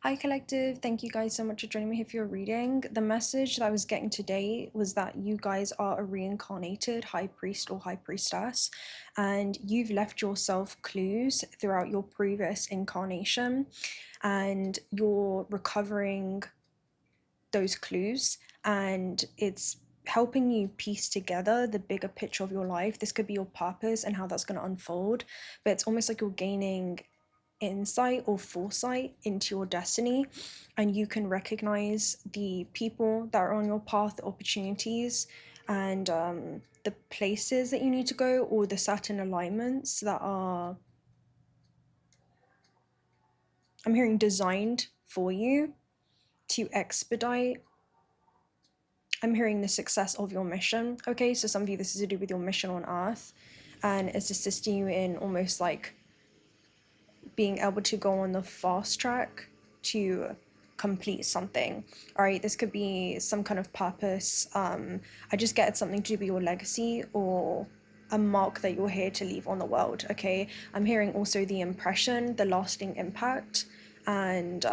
Hi collective, thank you guys so much for joining me here for your reading. The message that I was getting today was that you guys are a reincarnated high priest or high priestess, and you've left yourself clues throughout your previous incarnation, and you're recovering those clues, and it's helping you piece together the bigger picture of your life. This could be your purpose and how that's going to unfold, but it's almost like you're gaining insight or foresight into your destiny, and you can recognize the people that are on your path, the opportunities, and the places that you need to go, or the certain alignments that are, I'm hearing, designed for you to expedite. I'm hearing the success of your mission. Okay, so some of you, this is to do with your mission on earth, and it's assisting you in almost like being able to go on the fast track to complete something. All right, this could be some kind of purpose. I just get it's something to do with your legacy or a mark that you're here to leave on the world. Okay, I'm hearing also the impression, the lasting impact, and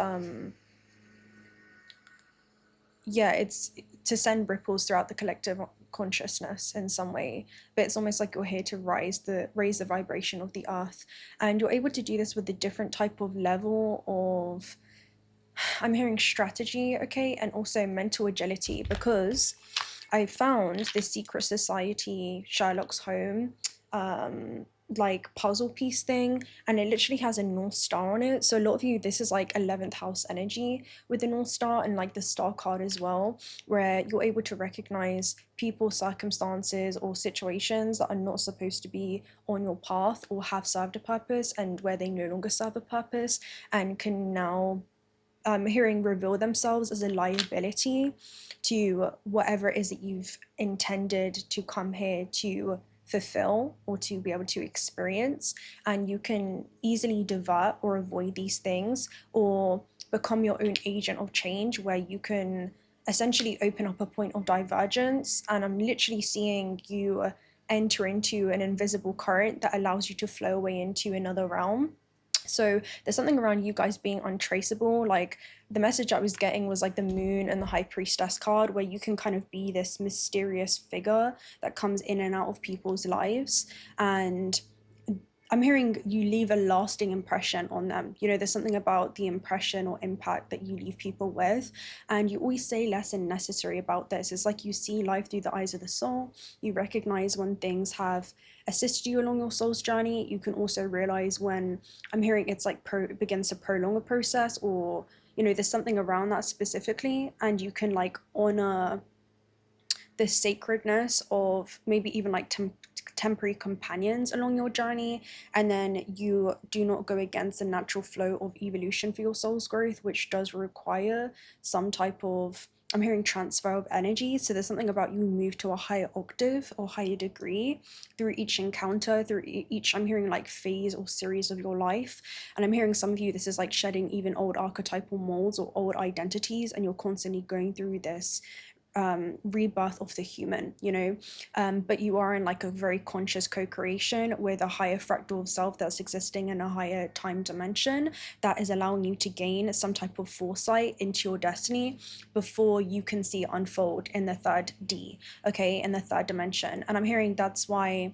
yeah, it's to send ripples throughout the collective consciousness in some way, but it's almost like you're here to raise the vibration of the earth, and you're able to do this with a different type of level of, I'm hearing, strategy, okay, and also mental agility, because I found this secret society Sherlock's home like puzzle piece thing, and it literally has a North Star on it. So a lot of you, this is like 11th house energy with the North Star and like the Star card as well, where you're able to recognize people, circumstances, or situations that are not supposed to be on your path or have served a purpose, and where they no longer serve a purpose and can now hearing reveal themselves as a liability to whatever it is that you've intended to come here to fulfill or to be able to experience. And you can easily divert or avoid these things, or become your own agent of change, where you can essentially open up a point of divergence. And I'm literally seeing you enter into an invisible current that allows you to flow away into another realm. So there's something around you guys being untraceable. Like the message I was getting was like the moon and the high priestess card, where you can kind of be this mysterious figure that comes in and out of people's lives, and I'm hearing you leave a lasting impression on them. You know, there's something about the impression or impact that you leave people with, and you always say less than necessary about this. It's like you see life through the eyes of the soul. You recognize when things have assisted you along your soul's journey. You can also realize when, I'm hearing, it's like begins to prolong a process, or you know, there's something around that specifically, and you can like honor the sacredness of maybe even like temporary companions along your journey, and then you do not go against the natural flow of evolution for your soul's growth, which does require some type of, I'm hearing, transfer of energy. So there's something about you move to a higher octave or higher degree through each encounter, through each, I'm hearing, like phase or series of your life. And I'm hearing some of you, this is like shedding even old archetypal molds or old identities, and you're constantly going through this rebirth of the human, you know, but you are in like a very conscious co-creation with a higher fractal of self that's existing in a higher time dimension that is allowing you to gain some type of foresight into your destiny before you can see it unfold in the third D, okay, in the third dimension. And I'm hearing that's why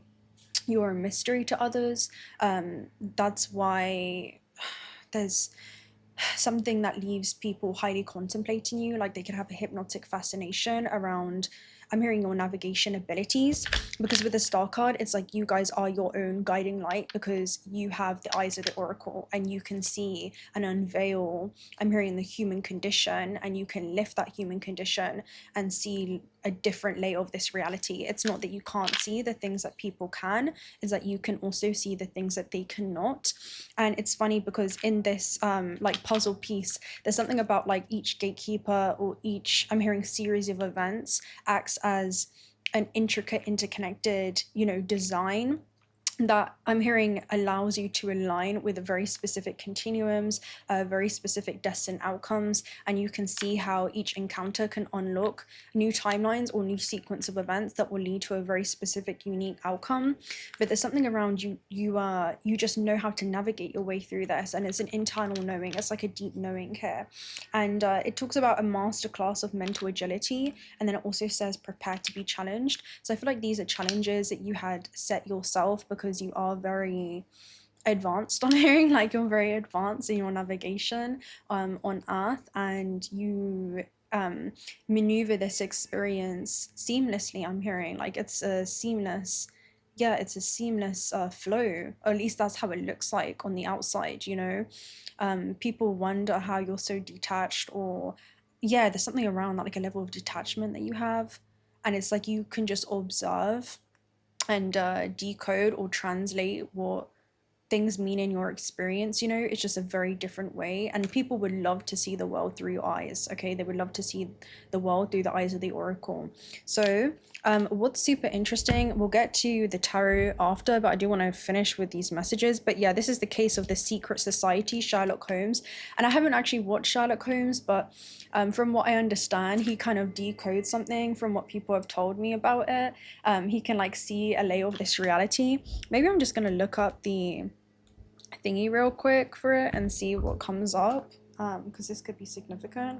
you're a mystery to others. That's why there's something that leaves people highly contemplating you, like they could have a hypnotic fascination around, I'm hearing, your navigation abilities, because with the star card, it's like you guys are your own guiding light, because you have the eyes of the oracle and you can see and unveil, I'm hearing, the human condition, and you can lift that human condition and see a different layer of this reality. It's not that you can't see the things that people can, is that you can also see the things that they cannot. And it's funny because in this like puzzle piece, there's something about like each gatekeeper or each, I'm hearing, series of events acts as an intricate, interconnected, you know, design that I'm hearing allows you to align with very specific continuums, very specific destined outcomes, and you can see how each encounter can unlock new timelines or new sequence of events that will lead to a very specific, unique outcome. But there's something around you, you just know how to navigate your way through this, and it's an internal knowing. It's like a deep knowing here, and it talks about a masterclass of mental agility, and then it also says prepare to be challenged. So I feel like these are challenges that you had set yourself because you are very advanced on hearing, like you're very advanced in your navigation on Earth, and you maneuver this experience seamlessly. I'm hearing like it's a seamless, yeah, it's a seamless flow, or at least that's how it looks like on the outside, you know. People wonder how you're so detached, or yeah, there's something around that, like a level of detachment that you have, and it's like you can just observe and decode or translate what things mean in your experience. You know, it's just a very different way, and people would love to see the world through your eyes. Okay, they would love to see the world through the eyes of the oracle. So what's super interesting, we'll get to the tarot after, but I do want to finish with these messages. But yeah, this is the case of the secret society, Sherlock Holmes, and I haven't actually watched Sherlock Holmes, but from what I understand, he kind of decodes something from what people have told me about it. He can like see a layer of this reality. Maybe I'm just gonna look up the thingy real quick for it and see what comes up, because this could be significant.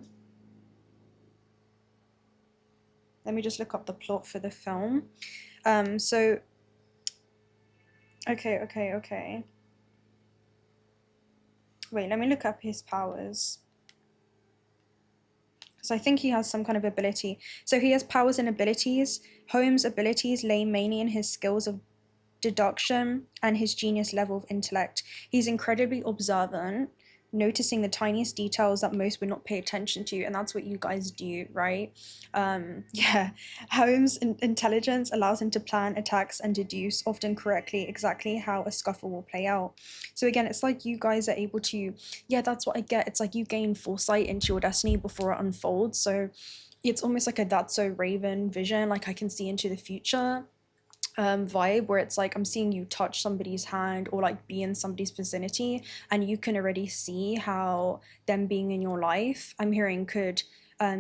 Let me just look up the plot for the film. So okay, wait, let me look up his powers, because I think he has some kind of ability. So he has powers and abilities. Holmes' abilities lay mainly in his skills of deduction and his genius level of intellect. He's incredibly observant, noticing the tiniest details that most would not pay attention to, and that's what you guys do, right? Yeah, Holmes' intelligence allows him to plan attacks and deduce, often correctly, exactly how a scuffle will play out. So again, it's like you guys are able to, yeah, that's what I get. It's like you gain foresight into your destiny before it unfolds. So it's almost like a That's So Raven vision, like I can see into the future vibe, where it's like I'm seeing you touch somebody's hand or like be in somebody's vicinity, and you can already see how them being in your life, I'm hearing, could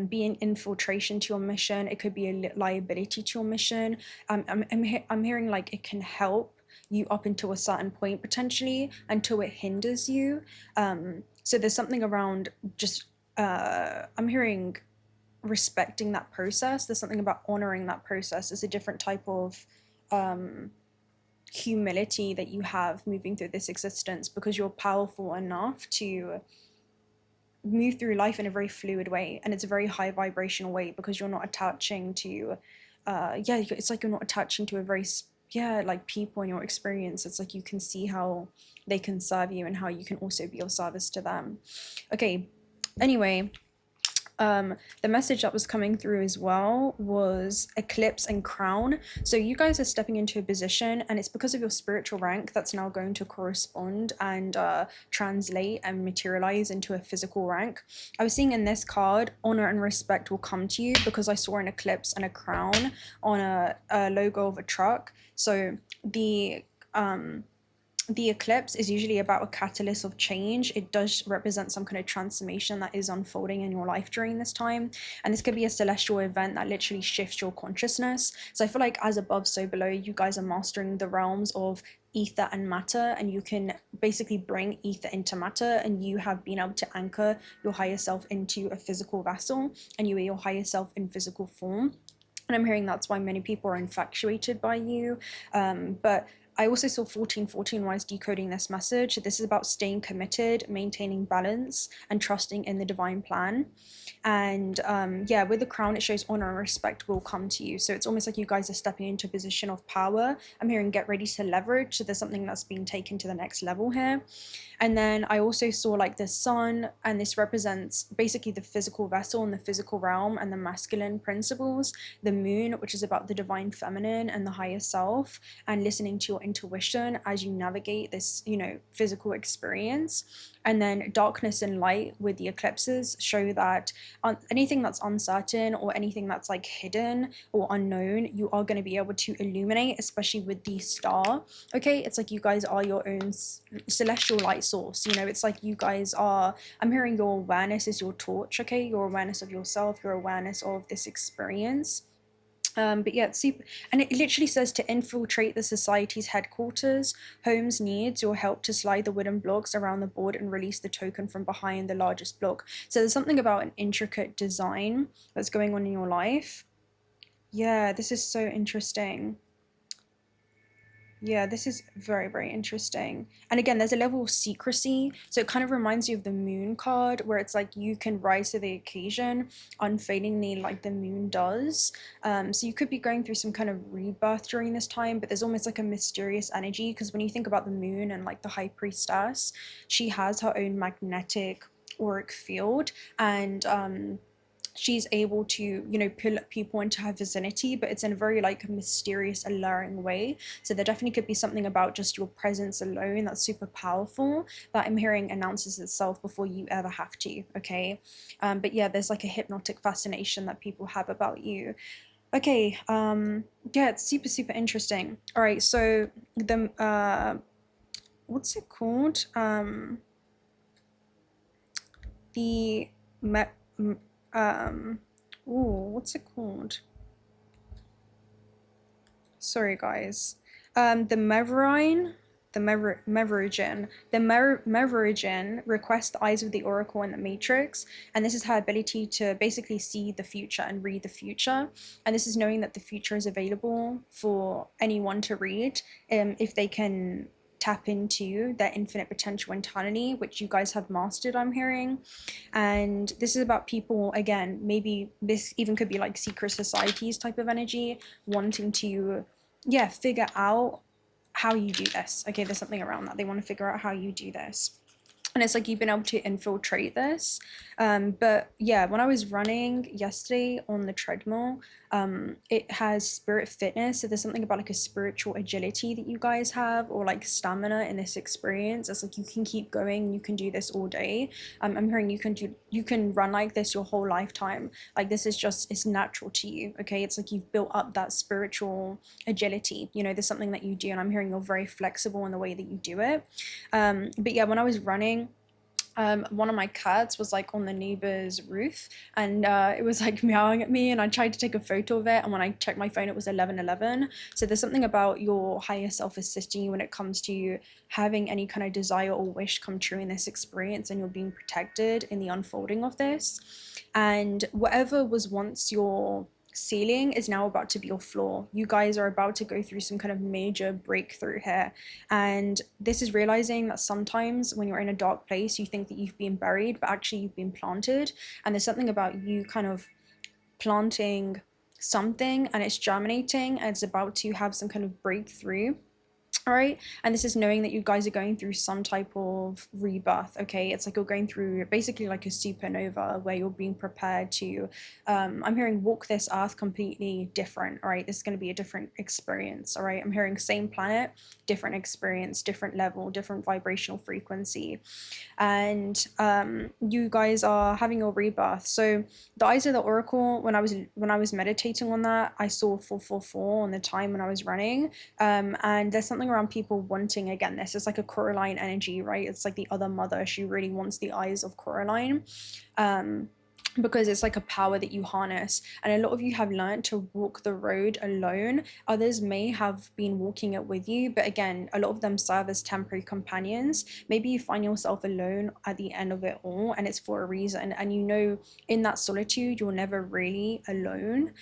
be an infiltration to your mission. It could be a liability to your mission. I'm hearing like it can help you up until a certain point potentially, until it hinders you. So there's something around just I'm hearing respecting that process. There's something about honoring that process. It's a different type of humility that you have moving through this existence, because you're powerful enough to move through life in a very fluid way, and it's a very high vibrational way, because you're not attaching to yeah, it's like you're not attaching to a very like people in your experience. It's like you can see how they can serve you and how you can also be of service to them. Okay, anyway, the message that was coming through as well was eclipse and crown. So you guys are stepping into a position, and it's because of your spiritual rank that's now going to correspond and translate and materialize into a physical rank. I was seeing in this card, honor and respect will come to you, because I saw an eclipse and a crown on a logo of a truck. So the eclipse is usually about a catalyst of change. It does represent some kind of transformation that is unfolding in your life during this time. And this could be a celestial event that literally shifts your consciousness. So I feel like as above, so below, you guys are mastering the realms of ether and matter, and you can basically bring ether into matter, and you have been able to anchor your higher self into a physical vessel, and you are your higher self in physical form. And I'm hearing that's why many people are infatuated by you. But I also saw 1414 when I was decoding this message. This is about staying committed, maintaining balance, and trusting in the divine plan. And yeah, with the crown, it shows honor and respect will come to you. So it's almost like you guys are stepping into a position of power. I'm hearing get ready to leverage. So there's something that's being taken to the next level here. And then I also saw like the sun, and this represents basically the physical vessel and the physical realm and the masculine principles. The moon, which is about the divine feminine and the higher self, and listening to your intuition as you navigate this, you know, physical experience. And then darkness and light with the eclipses show that anything that's uncertain or anything that's like hidden or unknown, you are going to be able to illuminate, especially with the star. Okay, it's like you guys are your own celestial light source. You know, it's like you guys are, I'm hearing your awareness is your torch. Okay, your awareness of yourself, your awareness of this experience. But yeah, it's super, and it literally says to infiltrate the society's headquarters. Holmes needs your help to slide the wooden blocks around the board and release the token from behind the largest block. So there's something about an intricate design that's going on in your life. Yeah, this is so interesting. Yeah, this is very, very interesting. And again, there's a level of secrecy. So it kind of reminds you of the moon card, where it's like you can rise to the occasion unfadingly like the moon does. So you could be going through some kind of rebirth during this time, but there's almost like a mysterious energy, because when you think about the moon and like the high priestess, she has her own magnetic auric field, and she's able to, you know, pull people into her vicinity, but it's in a very like mysterious, alluring way. So there definitely could be something about just your presence alone that's super powerful that I'm hearing announces itself before you ever have to. Okay, but yeah, there's like a hypnotic fascination that people have about you. Okay, yeah, it's super, super interesting. All right, so the what's it called? The what's it called? Sorry, guys. The 𝓲𝓪𝓬𝓮, the 𝓲𝓲𝓬𝓮 requests the eyes of the oracle in the matrix, and this is her ability to basically see the future and read the future. And this is knowing that the future is available for anyone to read, if they can tap into their infinite potential entirely, which you guys have mastered, I'm hearing. And this is about people, again, maybe this even could be like secret societies type of energy, wanting to, yeah, figure out how you do this. Okay, there's something around that. They want to figure out how you do this. And it's like you've been able to infiltrate this. But yeah, when I was running yesterday on the treadmill, it has spirit fitness. So there's something about like a spiritual agility that you guys have, or like stamina in this experience. It's like you can keep going, you can do this all day. I'm hearing you can run like this your whole lifetime. Like this is just, it's natural to you. Okay, it's like you've built up that spiritual agility. You know, there's something that you do, and I'm hearing you're very flexible in the way that you do it. But yeah, when I was running, one of my cats was like on the neighbor's roof, and it was like meowing at me, and I tried to take a photo of it, and when I checked my phone it was 11:11. So there's something about your higher self assisting you when it comes to having any kind of desire or wish come true in this experience, and you're being protected in the unfolding of this. And whatever was once your ceiling is now about to be your floor. You guys are about to go through some kind of major breakthrough here. And this is realizing that sometimes when you're in a dark place, you think that you've been buried, but actually you've been planted. And there's something about you kind of planting something, and it's germinating, and it's about to have some kind of breakthrough. All right, and this is knowing that you guys are going through some type of rebirth. Okay, it's like you're going through basically like a supernova where you're being prepared to, I'm hearing, walk this earth completely different. All right, this is going to be a different experience. All right, I'm hearing same planet, different experience, different level, different vibrational frequency. And you guys are having your rebirth. So the eyes of the oracle, when I was meditating on that, I saw 444 on the time when I was running. And there's something around people wanting, again, this is like a Coraline energy, right? It's like the other mother. She really wants the eyes of Coraline, because it's like a power that you harness. And a lot of you have learned to walk the road alone. Others may have been walking it with you, but again, a lot of them serve as temporary companions. Maybe you find yourself alone at the end of it all, and it's for a reason. And you know, in that solitude, you're never really alone.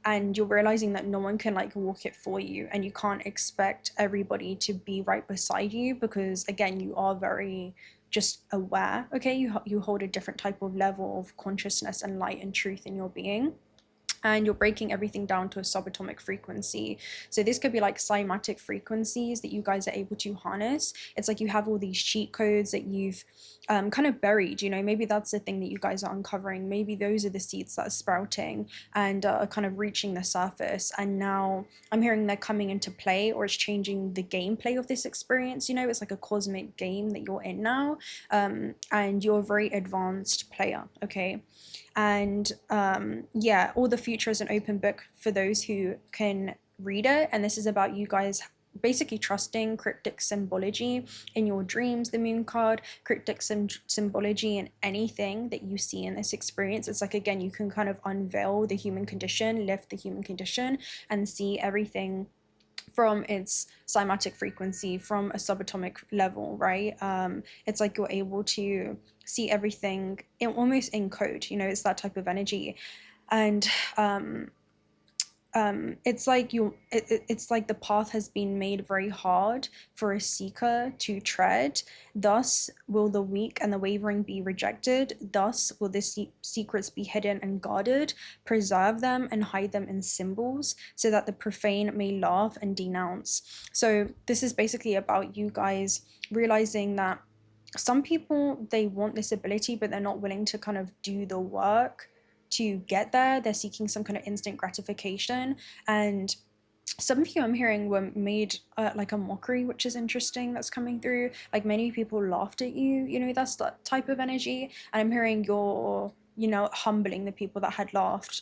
And you're realizing that no one can like walk it for you, and you can't expect everybody to be right beside you, because again, you are very just aware. Okay, you hold a different type of level of consciousness and light and truth in your being. and you're breaking everything down to a subatomic frequency. So this could be like cymatic frequencies that you guys are able to harness. It's like you have all these cheat codes that you've kind of buried, you know, maybe that's the thing that you guys are uncovering. Maybe those are the seeds that are sprouting and are kind of reaching the surface, and now I'm hearing they're coming into play, or it's changing the gameplay of this experience. You know, it's like a cosmic game that you're in now, and you're a very advanced player, okay? And yeah, all the future is an open book for those who can read it, and this is about you guys basically trusting cryptic symbology in your dreams, the moon card, cryptic symbology in anything that you see in this experience. It's like, again, you can kind of unveil the human condition, lift the human condition, and see everything from its cymatic frequency, from a subatomic level, right? It's like you're able to see everything almost in code, you know, it's that type of energy. And it's like it's like the path has been made very hard for a seeker to tread. Thus will the weak and the wavering be rejected. Thus will the secrets be hidden and guarded. Preserve them and hide them in symbols, so that the profane may laugh and denounce. So this is basically about you guys realizing that some people, they want this ability, but they're not willing to kind of do the work to get there. They're seeking some kind of instant gratification, and some of you, I'm hearing, were made like a mockery, which is interesting. That's coming through. Like, many people laughed at you, you know, that's that type of energy. And I'm hearing you're, you know, humbling the people that had laughed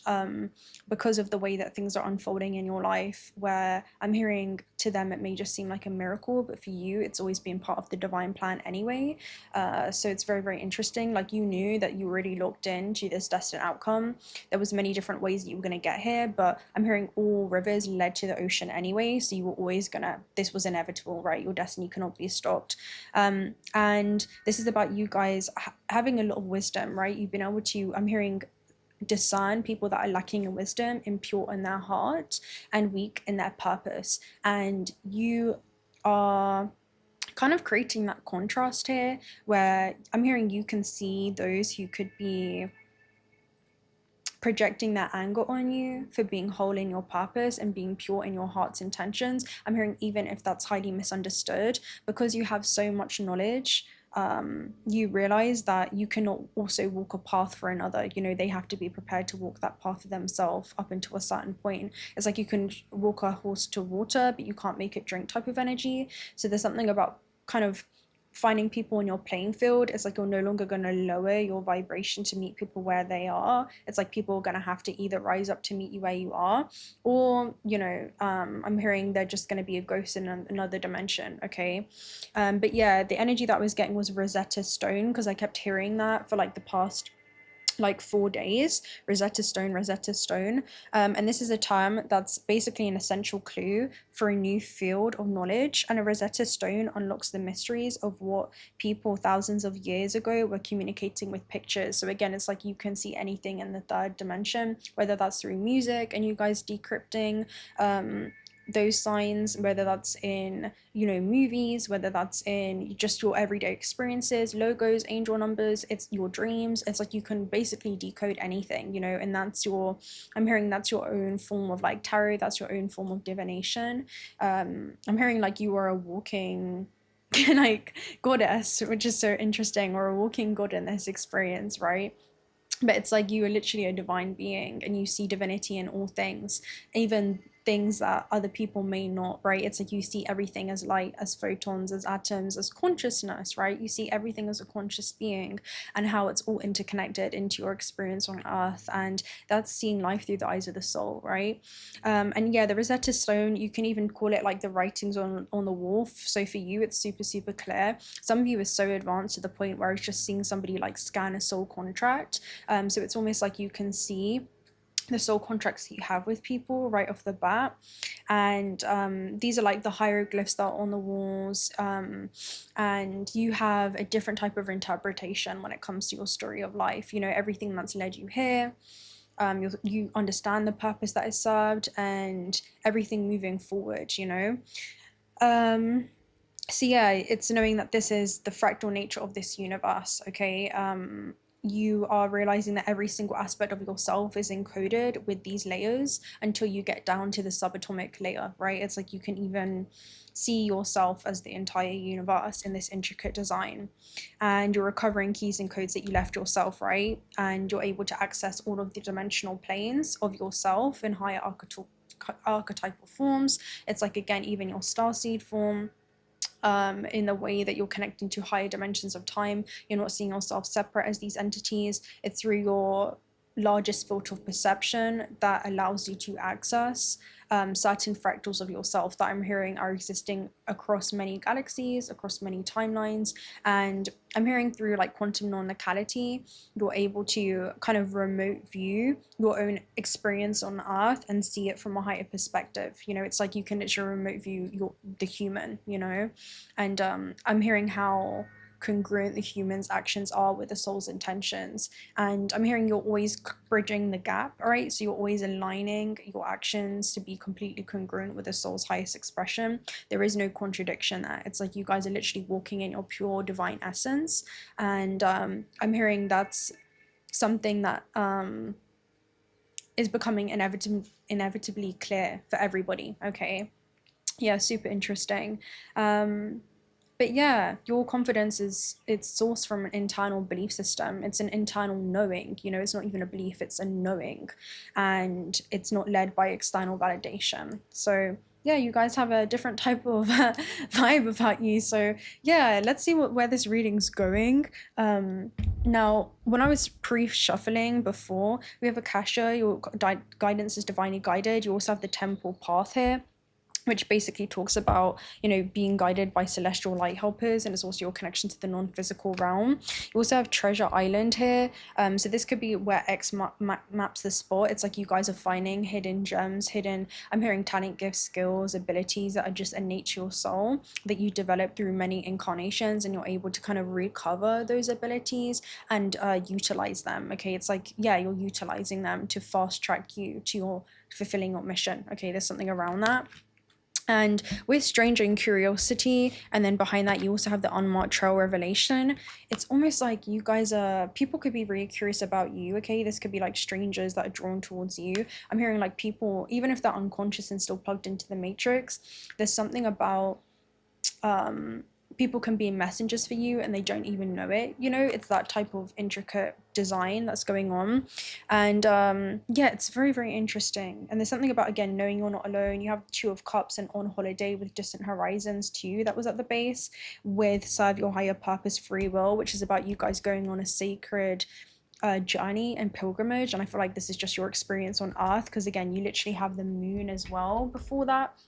because of the way that things are unfolding in your life, where I'm hearing to them it may just seem like a miracle, but for you it's always been part of the divine plan anyway. So it's very, very interesting. Like, you knew that you were already locked into this destined outcome. There was many different ways that you were going to get here, but I'm hearing all rivers led to the ocean anyway, so you were always gonna, this was inevitable, right? Your destiny cannot be stopped. And this is about you guys having a lot of wisdom, right? You've been able to, I'm hearing, discern people that are lacking in wisdom, impure in their heart, and weak in their purpose. And you are kind of creating that contrast here, where I'm hearing you can see those who could be projecting their anger on you for being whole in your purpose and being pure in your heart's intentions. I'm hearing, even if that's highly misunderstood, because you have so much knowledge, you realize that you cannot also walk a path for another. You know, they have to be prepared to walk that path for themselves up until a certain point. It's like you can walk a horse to water, but you can't make it drink type of energy. So there's something about kind of finding people on your playing field. It's like you're no longer going to lower your vibration to meet people where they are. It's like people are going to have to either rise up to meet you where you are, or, you know, I'm hearing they're just going to be a ghost in another dimension, okay? But yeah, the energy that I was getting was Rosetta Stone, because I kept hearing that for like the past like 4 days. Rosetta Stone. And this is a term that's basically an essential clue for a new field of knowledge. And a Rosetta Stone unlocks the mysteries of what people thousands of years ago were communicating with pictures. So again, it's like you can see anything in the third dimension, whether that's through music and you guys decrypting those signs, whether that's in, you know, movies, whether that's in just your everyday experiences, logos, angel numbers, it's your dreams. It's like you can basically decode anything, you know, and that's your, I'm hearing that's your own form of like tarot, that's your own form of divination. I'm hearing like you are a walking like goddess, which is so interesting, or a walking god in this experience, right? But it's like you are literally a divine being, and you see divinity in all things, even things that other people may not, right? It's like you see everything as light, as photons, as atoms, as consciousness, right? You see everything as a conscious being, and how it's all interconnected into your experience on earth. And that's seeing life through the eyes of the soul, right? And yeah, the Rosetta Stone, you can even call it like the writings on the wall. So for you, it's super, super clear. Some of you are so advanced to the point where it's just seeing somebody like scan a soul contract. So it's almost like you can see the soul contracts that you have with people right off the bat. And these are like the hieroglyphs that are on the walls, and you have a different type of interpretation when it comes to your story of life. You know, everything that's led you here, you understand the purpose that is served, and everything moving forward, you know. So yeah, it's knowing that this is the fractal nature of this universe, okay? you are realizing that every single aspect of yourself is encoded with these layers until you get down to the subatomic layer, right? It's like you can even see yourself as the entire universe in this intricate design, and you're recovering keys and codes that you left yourself, right? And you're able to access all of the dimensional planes of yourself in higher archetypal forms. It's like, again, even your starseed form, in the way that you're connecting to higher dimensions of time. You're not seeing yourself separate as these entities. It's through your largest filter of perception that allows you to access certain fractals of yourself that I'm hearing are existing across many galaxies, across many timelines. And I'm hearing through like quantum non-locality, you're able to kind of remote view your own experience on Earth and see it from a higher perspective. You know, it's like you can literally remote view the human, you know. And I'm hearing how congruent the human's actions are with the soul's intentions. And I'm hearing you're always bridging the gap, all right? So you're always aligning your actions to be completely congruent with the soul's highest expression. There is no contradiction there. It's like you guys are literally walking in your pure divine essence. And I'm hearing that's something that is becoming inevitably clear for everybody, okay? Yeah, super interesting. But yeah, your confidence it's sourced from an internal belief system. It's an internal knowing, you know, it's not even a belief, it's a knowing. And it's not led by external validation. So yeah, you guys have a different type of vibe about you. So yeah, let's see where this reading's going. Now, when I was pre-shuffling before, we have Akasha, your guidance is divinely guided. You also have the temple path here, which basically talks about, you know, being guided by celestial light helpers, and it's also your connection to the non-physical realm. You also have Treasure Island here. So this could be where X maps the spot. It's like you guys are finding hidden gems, I'm hearing talent, gifts, skills, abilities that are just innate to your soul that you develop through many incarnations, and you're able to kind of recover those abilities and utilize them, okay? It's like, yeah, you're utilizing them to fast track you to your fulfilling your mission, okay? There's something around that. And with Stranger and Curiosity, and then behind that you also have the Unmarked Trail Revelation. It's almost like you guys people could be really curious about you, okay? This could be like strangers that are drawn towards you. I'm hearing like people, even if they're unconscious and still plugged into the matrix, there's something about people can be messengers for you and they don't even know it, you know? It's that type of intricate design that's going on. And yeah, it's very, very interesting. And there's something about, again, knowing you're not alone. You have Two of Cups and On Holiday with Distant Horizons too, that was at the base, with Serve Your Higher Purpose, Free Will, which is about you guys going on a sacred journey and pilgrimage. And I feel like this is just your experience on Earth, because again, you literally have the moon as well before that,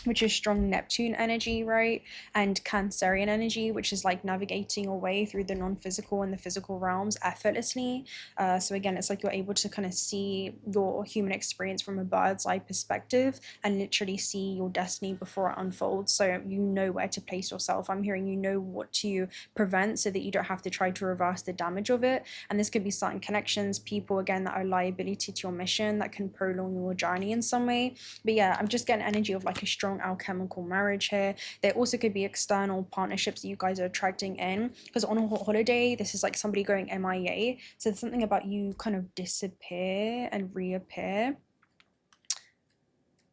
which is strong Neptune energy, right? And Cancerian energy, which is like navigating your way through the non-physical and the physical realms effortlessly. So again, it's like you're able to kind of see your human experience from a bird's eye perspective and literally see your destiny before it unfolds. So you know where to place yourself. I'm hearing you know what to prevent so that you don't have to try to reverse the damage of it. And this could be certain connections, people, again, that are liability to your mission that can prolong your journey in some way. But yeah, I'm just getting energy of like a strong alchemical marriage here. There also could be external partnerships that you guys are attracting in, because on a holiday, this is like somebody going MIA. So there's something about you kind of disappear and reappear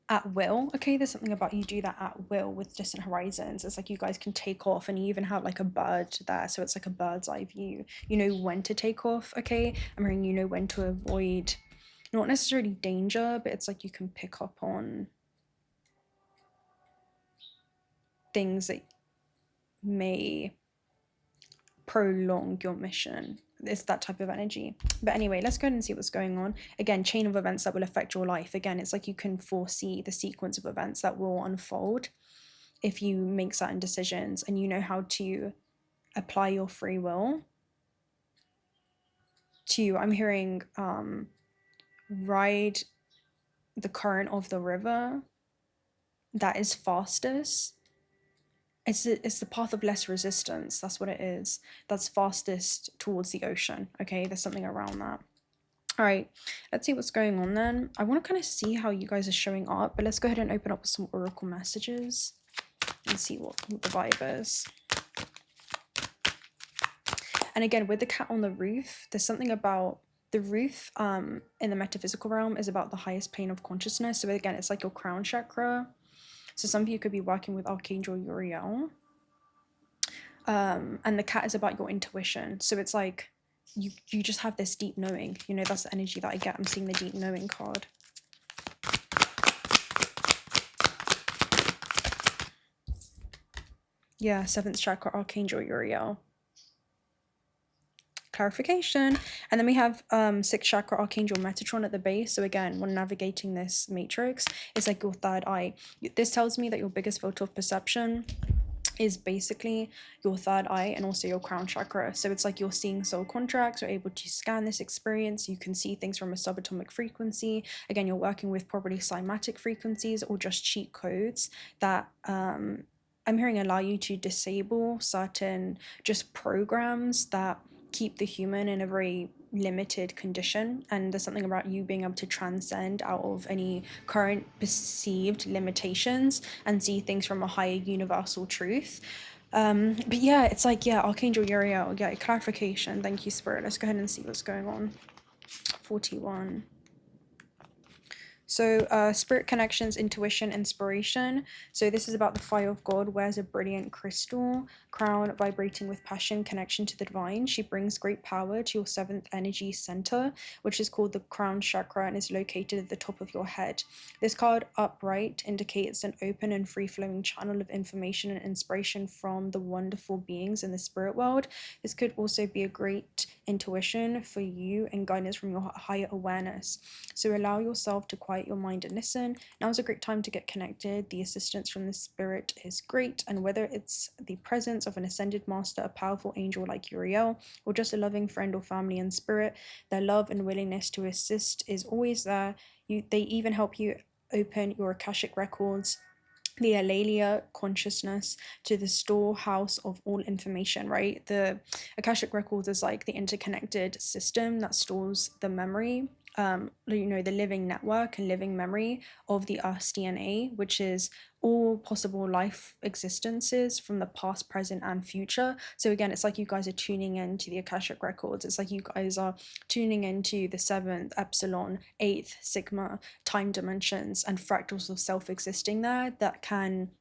at will, okay? There's something about you do that at will with Distant Horizons. It's like you guys can take off, and you even have like a bird there, so it's like a bird's eye view. You know when to take off, okay? I'm hearing you know when to avoid, not necessarily danger, but it's like you can pick up on things that may prolong your mission. It's that type of energy. But anyway, let's go ahead and see what's going on. Again, chain of events that will affect your life. Again, it's like you can foresee the sequence of events that will unfold if you make certain decisions and you know how to apply your free will to, I'm hearing, ride the current of the river that is fastest. It's the path of less resistance. That's what it is. That's fastest towards the ocean. Okay, there's something around that. All right, let's see what's going on then. I want to kind of see how you guys are showing up, but let's go ahead and open up with some oracle messages and see what the vibe is. And again, with the cat on the roof, there's something about the roof in the metaphysical realm is about the highest plane of consciousness. So again, it's like your crown chakra. So some of you could be working with Archangel Uriel. And the cat is about your intuition. So it's like you just have this deep knowing. You know, that's the energy that I get. I'm seeing the deep knowing card. Yeah, 7th chakra, Archangel Uriel. Clarification. And then we have 6th chakra, Archangel Metatron at the base. So again, when navigating this matrix, it's like your third eye. This tells me that your biggest filter of perception is basically your third eye and also your crown chakra. So it's like you're seeing soul contracts, you're able to scan this experience, you can see things from a subatomic frequency. Again, you're working with probably cymatic frequencies or just cheat codes that I'm hearing allow you to disable certain just programs that keep the human in a very limited condition. And there's something about you being able to transcend out of any current perceived limitations and see things from a higher universal truth. But yeah, it's like, yeah, Archangel Uriel, yeah, clarification. Thank you, Spirit. Let's go ahead and see what's going on. 41. So spirit connections, intuition, inspiration. So this is about the fire of God, wears a brilliant crystal crown vibrating with passion, connection to the divine. She brings great power to your 7th energy center, which is called the crown chakra and is located at the top of your head. This card upright indicates an open and free-flowing channel of information and inspiration from the wonderful beings in the spirit world. This could also be a great intuition for you and guidance from your higher awareness. So allow yourself to quiet your mind and listen. Now is a great time to get connected. The assistance from the spirit is great, and whether it's the presence of an ascended master, a powerful angel like Uriel, or just a loving friend or family in spirit, their love and willingness to assist is always there. They even help you open your Akashic records, the Alea consciousness, to the storehouse of all information, right? The Akashic records is like the interconnected system that stores the memory, you know, the living network and living memory of the Earth's DNA, which is all possible life existences from the past, present, and future. So again, it's like you guys are tuning into the Akashic records. It's like you guys are tuning into the 7th, epsilon, 8th, sigma time dimensions and fractals of self-existing there that can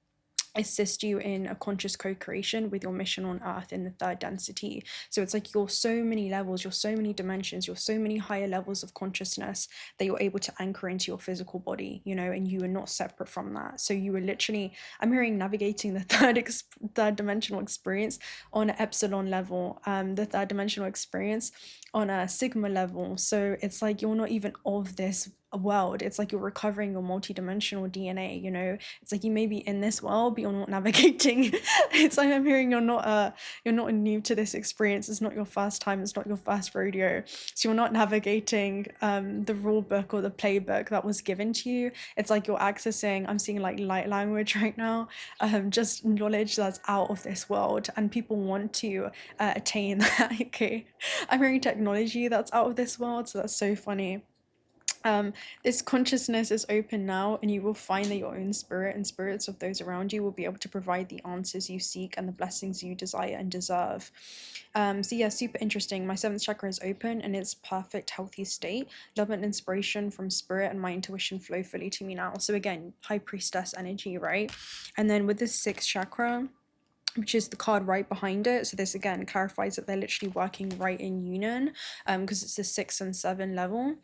assist you in a conscious co-creation with your mission on Earth in the 3rd density. So it's like you're so many levels, you're so many dimensions, you're so many higher levels of consciousness that you're able to anchor into your physical body, you know, and you are not separate from that. So you were literally, I'm hearing, navigating the third dimensional experience on an epsilon level, the 3rd dimensional experience on a sigma level. So it's like you're not even of this world. It's like you're recovering your multidimensional DNA, you know. It's like you may be in this world but you're not navigating. It's like I'm hearing you're not new to this experience. It's not your first time, it's not your first rodeo, so you're not navigating the rule book or the playbook that was given to you. It's like you're accessing, I'm seeing like light language right now, just knowledge that's out of this world, and people want to attain that. Okay, I'm hearing technology that's out of this world, so that's so funny. This consciousness is open now, and you will find that your own spirit and spirits of those around you will be able to provide the answers you seek and the blessings you desire and deserve. So yeah, super interesting. My 7th chakra is open and it's perfect, healthy state. Love and inspiration from spirit and my intuition flow fully to me now. So again, high priestess energy, right? And then with this 6th chakra, which is the card right behind it, so this again clarifies that they're literally working right in union, because it's the 6 and 7 level.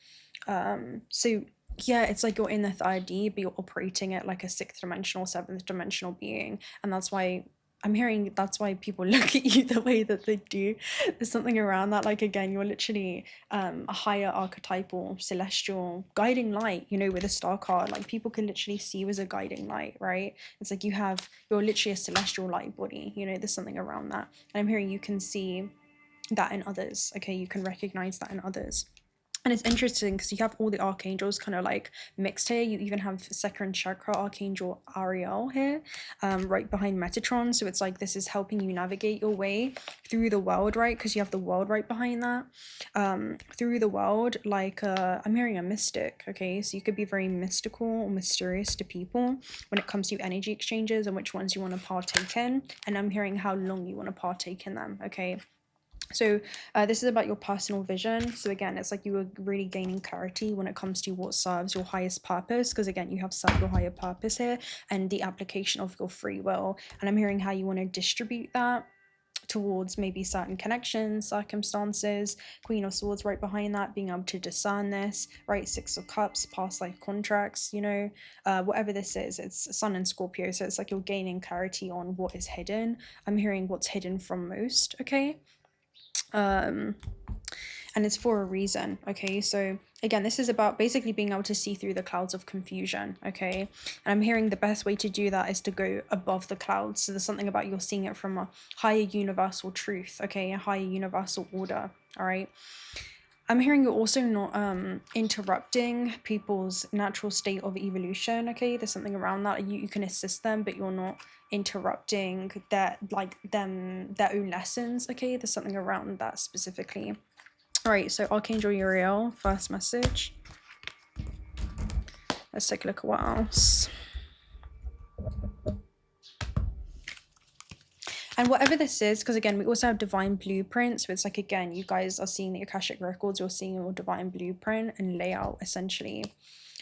So yeah, it's like you're in the 3rd D, but you're operating at like a 6th dimensional, 7th dimensional being, and that's why I'm hearing that's why people look at you the way that they do. There's something around that, like again, you're literally a higher archetypal celestial guiding light, you know, with a star card. Like people can literally see you as a guiding light, right? It's like you're literally a celestial light body, you know. There's something around that, and I'm hearing you can see that in others. Okay, you can recognize that in others. And it's interesting because you have all the archangels kind of like mixed here. You even have 2nd chakra Archangel Ariel here, right behind Metatron. So it's like this is helping you navigate your way through the world, right? Because you have the world right behind that. Through the world, like I'm hearing a mystic, okay? So you could be very mystical or mysterious to people when it comes to energy exchanges and which ones you want to partake in. And I'm hearing how long you want to partake in them, okay? So this is about your personal vision. So again, it's like you are really gaining clarity when it comes to what serves your highest purpose, because again, you have set your higher purpose here and the application of your free will. And I'm hearing how you want to distribute that towards maybe certain connections, circumstances. Queen of Swords right behind that, being able to discern this, right? Six of Cups, past life contracts, you know, whatever this is, it's Sun and Scorpio. So it's like you're gaining clarity on what is hidden. I'm hearing what's hidden from most, okay? And it's for a reason, okay? So again, this is about basically being able to see through the clouds of confusion, okay? And I'm hearing the best way to do that is to go above the clouds. So there's something about you're seeing it from a higher universal truth, okay? A higher universal order, all right? I'm hearing you're also not interrupting people's natural state of evolution, okay? There's something around that. You can assist them, but you're not interrupting their own lessons, okay? There's something around that specifically. All right, so Archangel Uriel, first message. Let's take a look at what else. And whatever this is, because again, we also have divine blueprints. So it's like, again, you guys are seeing the Akashic records, you're seeing your divine blueprint and layout essentially,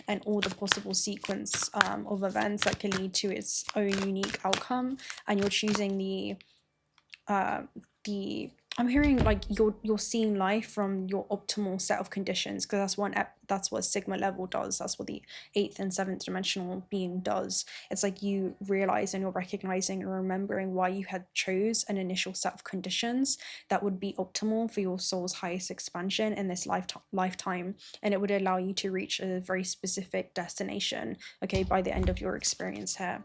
and all the possible sequence of events that can lead to its own unique outcome. And you're choosing the I'm hearing like you're seeing life from your optimal set of conditions, because that's what Sigma level does. That's what the 8th and 7th dimensional being does. It's like you realize and you're recognizing and remembering why you had chose an initial set of conditions that would be optimal for your soul's highest expansion in this lifetime, and it would allow you to reach a very specific destination, okay, by the end of your experience here.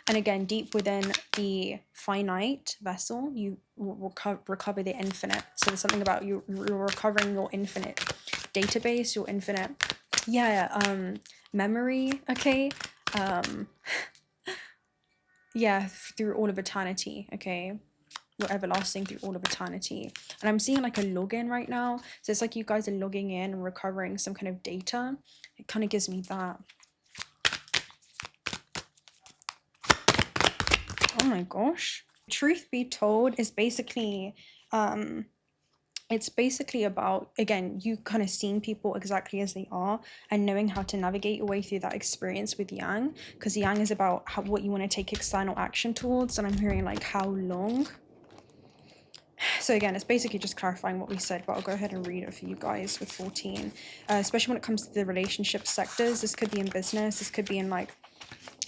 And again, deep within the finite vessel, you will recover the infinite. So there's something about you're recovering your infinite database, your infinite, memory, okay? Through all of eternity, okay? You're everlasting through all of eternity. And I'm seeing like a login right now. So it's like you guys are logging in and recovering some kind of data. It kind of gives me that. Oh my gosh. Truth be told is basically, it's basically about, again, you kind of seeing people exactly as they are and knowing how to navigate your way through that experience with Yang, because Yang is about what you want to take external action towards, and I'm hearing like how long. So again, it's basically just clarifying what we said, but I'll go ahead and read it for you guys with 14, especially when it comes to the relationship sectors. This could be in business, this could be in like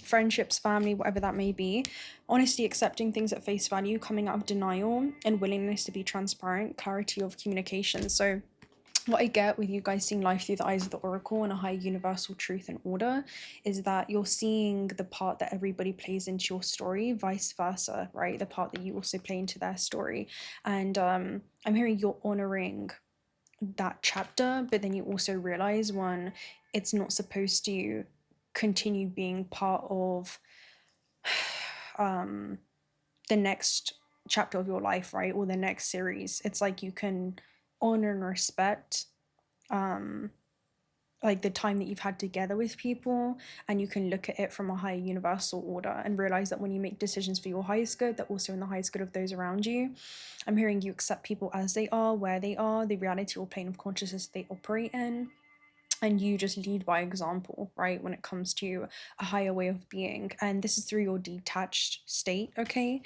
friendships, family, whatever that may be. Honesty, accepting things at face value, coming out of denial, and willingness to be transparent, clarity of communication. So what I get with you guys seeing life through the eyes of the oracle and a high universal truth and order is that you're seeing the part that everybody plays into your story, vice versa, right? The part that you also play into their story. And I'm hearing you're honoring that chapter, but then you also realize when it's not supposed to continue being part of the next chapter of your life, right? Or the next series. It's like you can honor and respect like the time that you've had together with people, and you can look at it from a higher universal order and realize that when you make decisions for your highest good, they're also in the highest good of those around you. I'm hearing you accept people as they are, where they are, the reality or plane of consciousness they operate in, and you just lead by example, right, when it comes to a higher way of being. And this is through your detached state, okay,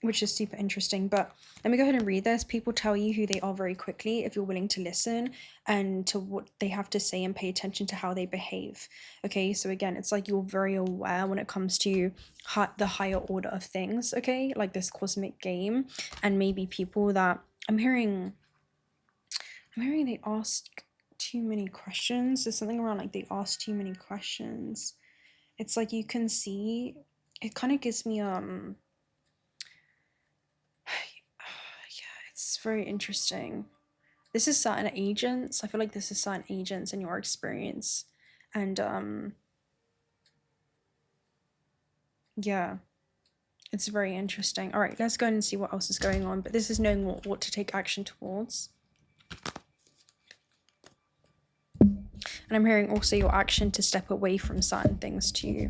which is super interesting. But let me go ahead and read this. People tell you who they are very quickly if you're willing to listen and to what they have to say and pay attention to how they behave, okay? So again, it's like you're very aware when it comes to the higher order of things, okay, like this cosmic game. And maybe people that I'm hearing they ask too many questions. There's something around like they ask too many questions. It's like you can see, it kind of gives me yeah, it's very interesting. This is certain agents. I feel like this is certain agents in your experience. And yeah, it's very interesting. All right, let's go ahead and see what else is going on. But this is knowing what to take action towards. And I'm hearing also your action to step away from certain things too.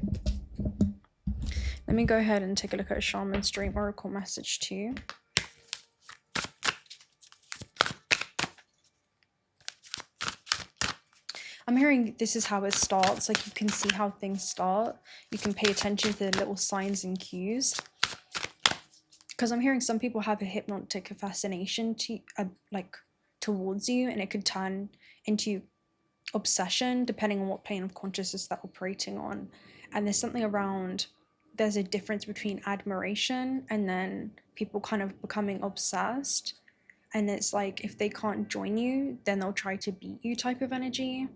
Let me go ahead and take a look at a shaman's dream oracle message too. I'm hearing this is how it starts. Like, you can see how things start. You can pay attention to the little signs and cues. Because I'm hearing some people have a hypnotic fascination to like towards you, and it could turn into obsession depending on what plane of consciousness they're operating on. And there's something around, there's a difference between admiration and then people kind of becoming obsessed. And it's like, if they can't join you, then they'll try to beat you type of energy.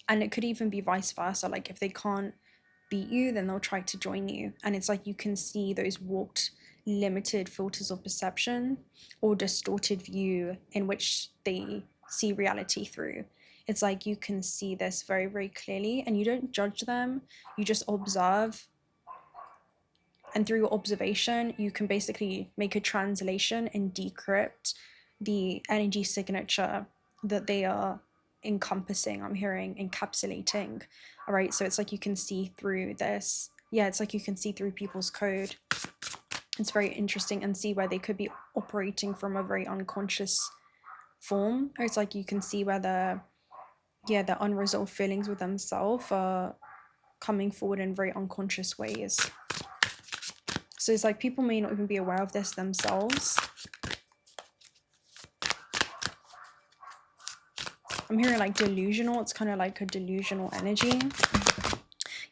And it could even be vice versa. Like, if they can't beat you, then they'll try to join you. And it's like, you can see those warped, limited filters of perception or distorted view in which they see reality through. It's like, you can see this very, very clearly, and you don't judge them, you just observe. And through your observation, you can basically make a translation and decrypt the energy signature that they are encompassing. I'm hearing encapsulating. All right, so it's like you can see through this. Yeah, it's like you can see through people's code. It's very interesting, and see where they could be operating from a very unconscious form. Or it's like you can see where the unresolved feelings with themselves are coming forward in very unconscious ways. So it's like people may not even be aware of this themselves. I'm hearing like delusional. It's kind of like a delusional energy.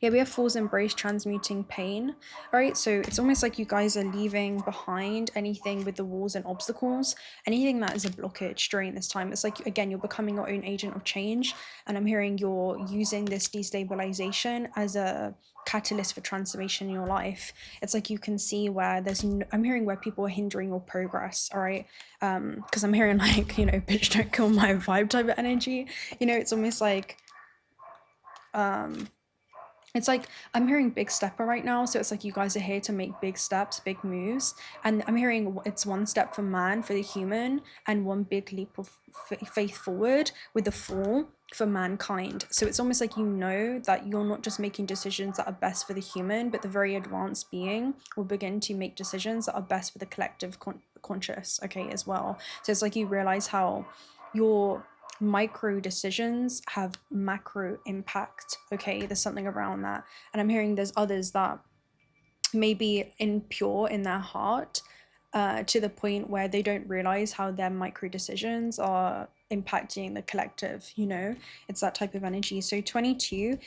Yeah, we have Fool's Embrace, transmuting pain. All right, so it's almost like you guys are leaving behind anything with the walls and obstacles, anything that is a blockage during this time. It's like, again, you're becoming your own agent of change. And I'm hearing you're using this destabilization as a catalyst for transformation in your life. It's like you can see where there's I'm hearing where people are hindering your progress. All right, because I'm hearing like, you know, bitch don't kill my vibe type of energy. You know, it's almost like it's like, I'm hearing big stepper right now. So it's like you guys are here to make big steps, big moves. And I'm hearing it's one step for man, for the human, and one big leap of faith forward with the fall for mankind. So it's almost like, you know, that you're not just making decisions that are best for the human, but the very advanced being will begin to make decisions that are best for the collective conscious, okay, as well. So it's like you realize how your micro decisions have macro impact. Okay, there's something around that. And I'm hearing there's others that may be impure in their heart, to the point where they don't realize how their micro decisions are impacting the collective. You know, it's that type of energy. So 22,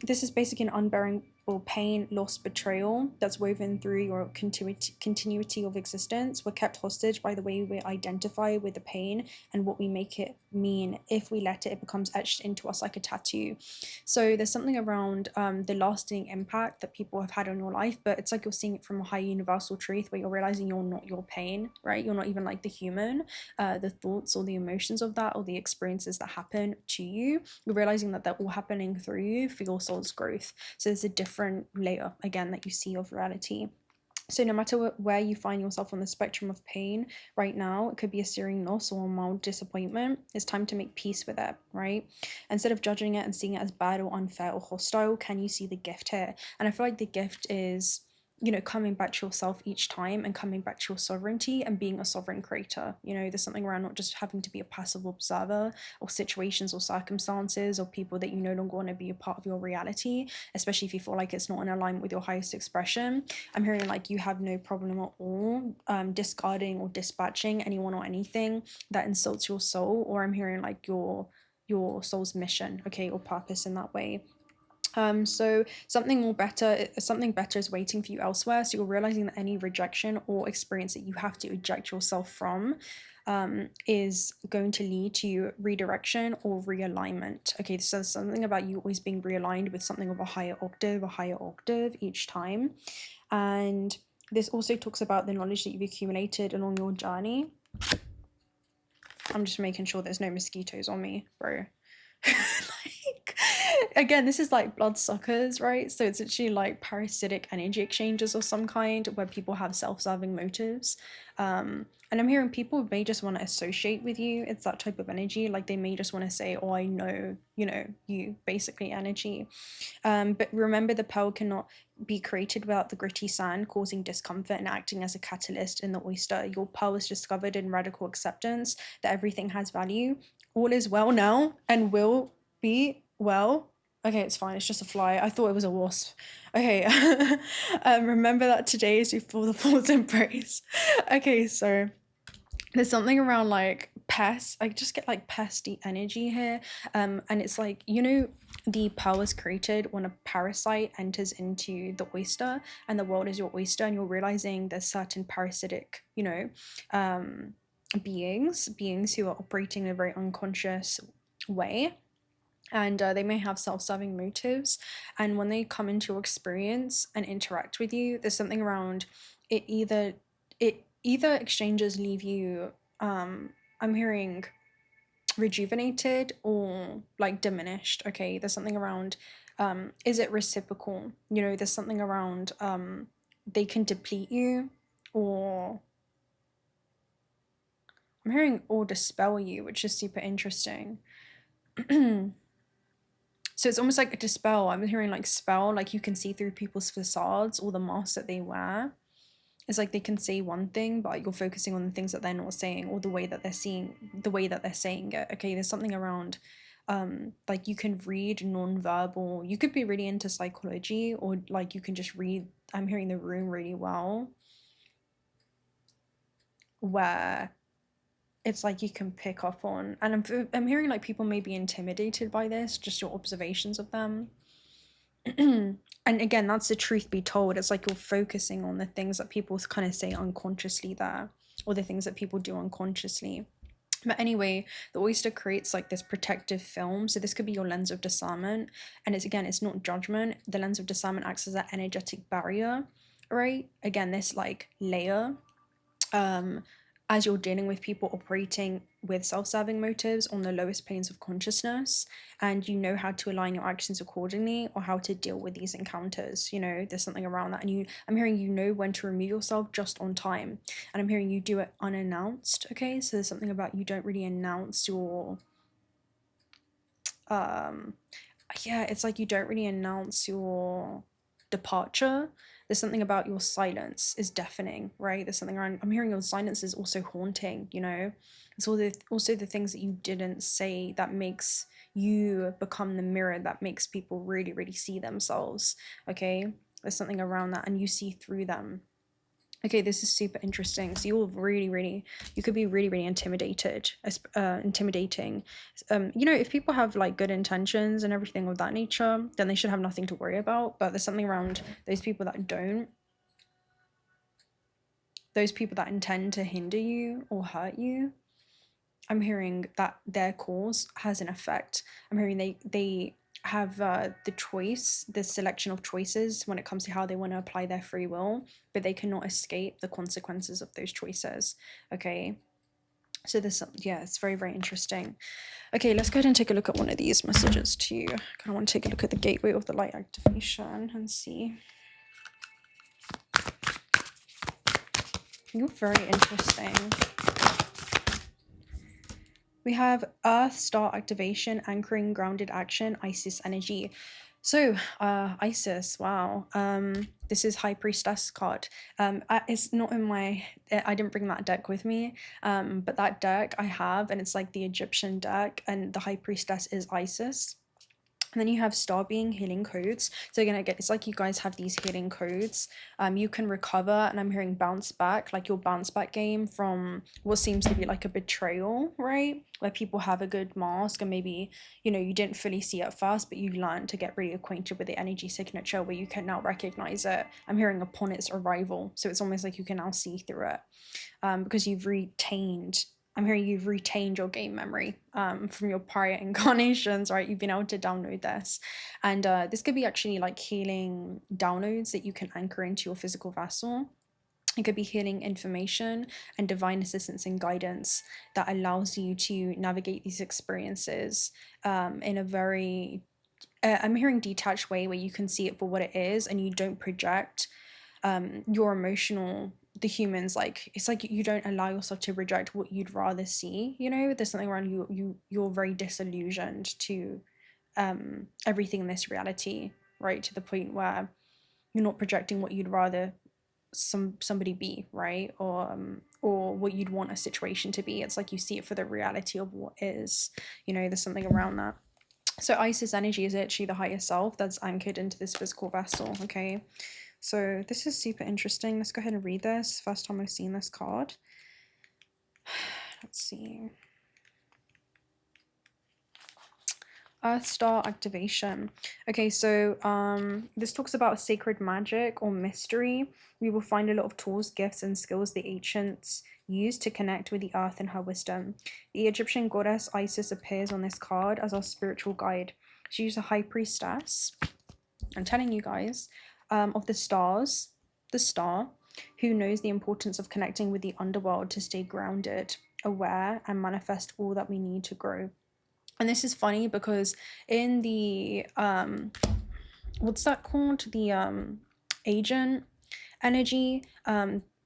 this is basically an unbearable pain, loss, betrayal that's woven through your continuity of existence. We're kept hostage by the way we identify with the pain and what we make it mean. If we let it, it becomes etched into us like a tattoo. So there's something around the lasting impact that people have had on your life, but it's like you're seeing it from a high universal truth where you're realizing you're not your pain, right? You're not even like the human, the thoughts or the emotions of that, or the experiences that happen to you. You're realizing that they're all happening through you for your soul's growth. So there's a different layer again that you see of reality. So no matter where you find yourself on the spectrum of pain right now, it could be a searing loss or a mild disappointment. It's time to make peace with it, right? Instead of judging it and seeing it as bad or unfair or hostile, can you see the gift here? And I feel like the gift is, you know, coming back to yourself each time and coming back to your sovereignty and being a sovereign creator. You know, there's something around not just having to be a passive observer of situations or circumstances or people that you no longer want to be a part of your reality, especially if you feel like it's not in alignment with your highest expression. I'm hearing like you have no problem at all discarding or dispatching anyone or anything that insults your soul, or I'm hearing like your soul's mission, okay, or purpose in that way. So something better is waiting for you elsewhere. So you're realizing that any rejection or experience that you have to eject yourself from is going to lead to redirection or realignment. Okay, so there's something about you always being realigned with something of a higher octave each time. And this also talks about the knowledge that you've accumulated along your journey. I'm just making sure there's no mosquitoes on me, bro. Like, Again, this is like bloodsuckers, right? So it's actually like parasitic energy exchanges of some kind where people have self-serving motives. And I'm hearing people may just want to associate with you. It's that type of energy. Like they may just want to say, oh, I know, you, basically energy. But remember, the pearl cannot be created without the gritty sand, causing discomfort and acting as a catalyst in the oyster. Your pearl is discovered in radical acceptance that everything has value. All is well now and will be well. Okay, it's fine. It's just a fly. I thought it was a wasp. Okay. Remember that today is before the Lord's embrace. Okay, so there's something around like pests. I just get like pesty energy here. And it's like, the pearl is created when a parasite enters into the oyster and the world is your oyster, and you're realizing there's certain parasitic, beings who are operating in a very unconscious way, and they may have self-serving motives, and when they come into your experience and interact with you, there's something around it either exchanges leave you I'm hearing rejuvenated or like diminished. Okay, there's something around is it reciprocal? There's something around they can deplete you, or I'm hearing or dispel you, which is super interesting. So it's almost like a dispel. I'm hearing like spell, like you can see through people's facades or the masks that they wear. It's like they can say one thing, but you're focusing on the things that they're not saying, or the way that they're saying it. Okay, there's something around like you can read non-verbal. You could be really into psychology, or like you can just read, I'm hearing the room really well, where it's like you can pick up on, and I'm hearing like people may be intimidated by this, just your observations of them. And again, that's the truth be told. It's like you're focusing on the things that people kind of say unconsciously there, or the things that people do unconsciously. But anyway, the oyster creates like this protective film. So this could be your lens of discernment. And it's not judgment. The lens of discernment acts as an energetic barrier, right? Again, this like layer, as you're dealing with people operating with self-serving motives on the lowest planes of consciousness, and you know how to align your actions accordingly, or how to deal with these encounters. There's something around that, and I'm hearing when to remove yourself just on time, and I'm hearing you do it unannounced. Okay, so there's something about you don't really announce your it's like you don't really announce your departure. There's something about your silence is deafening, right? There's something around, I'm hearing your silence is also haunting, It's also the things that you didn't say that makes you become the mirror that makes people really, really see themselves, okay? There's something around that, and you see through them. Okay, this is super interesting. So you could be really, really intimidating. If people have like good intentions and everything of that nature, then they should have nothing to worry about. But there's something around those people that don't. Those people that intend to hinder you or hurt you. I'm hearing that their cause has an effect. I'm hearing they have the selection of choices when it comes to how they want to apply their free will, but they cannot escape the consequences of those choices. Okay, so it's very, very interesting. Okay, let's go ahead and take a look at one of these messages too. I kind of want to take a look at the gateway of the light activation and see. You're very interesting. We have Earth Star activation, anchoring, grounded action, Isis energy. So, Isis, wow. This is High Priestess card. It's not in I didn't bring that deck with me, but that deck I have, and it's like the Egyptian deck, and the High Priestess is Isis. And then you have star being healing codes. So again, it's like you guys have these healing codes. You can recover, and I'm hearing bounce back, like your bounce back game from what seems to be like a betrayal, right? Where people have a good mask, and maybe, you didn't fully see it at first, but you learned to get really acquainted with the energy signature where you can now recognize it. I'm hearing upon its arrival. So it's almost like you can now see through it, because I'm hearing you've retained your game memory from your prior incarnations, right? You've been able to download this. And this could be actually like healing downloads that you can anchor into your physical vessel. It could be healing information and divine assistance and guidance that allows you to navigate these experiences in a very I'm hearing detached way where you can see it for what it is and you don't project your emotional, the humans, like it's like you don't allow yourself to project what you'd rather see, you know. There's something around you're very disillusioned to everything in this reality, right, to the point where you're not projecting what you'd rather somebody be, right, or what you'd want a situation to be. It's like you see it for the reality of what is, you know. There's something around that. So Isis energy is actually the higher self that's anchored into this physical vessel, okay? So this is super interesting. Let's go ahead and read this. First time I've seen this card. Let's see. Earth Star activation. Okay, so this talks about sacred magic or mystery. We will find a lot of tools, gifts, and skills the ancients used to connect with the earth and her wisdom. The Egyptian goddess Isis appears on this card as our spiritual guide. She's a high priestess. I'm telling you guys, of the stars, the star, who knows the importance of connecting with the underworld to stay grounded, aware, and manifest all that we need to grow. And this is funny because in the what's that called, the agent energy,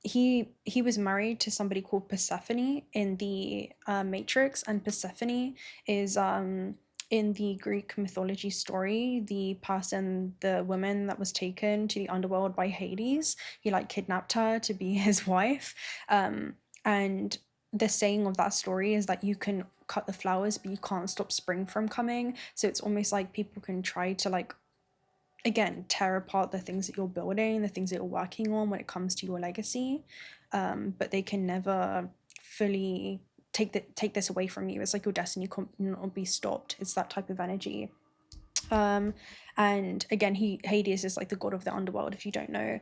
he was married to somebody called Persephone in the Matrix, and Persephone is in the Greek mythology story the woman that was taken to the underworld by Hades. He like kidnapped her to be his wife, and the saying of that story is that you can cut the flowers but you can't stop spring from coming. So it's almost like people can try to, like, again, tear apart the things that you're building, the things that you're working on when it comes to your legacy, but they can never fully take this away from you. It's like your destiny cannot be stopped. It's that type of energy. And again, Hades is like the god of the underworld, if you don't know.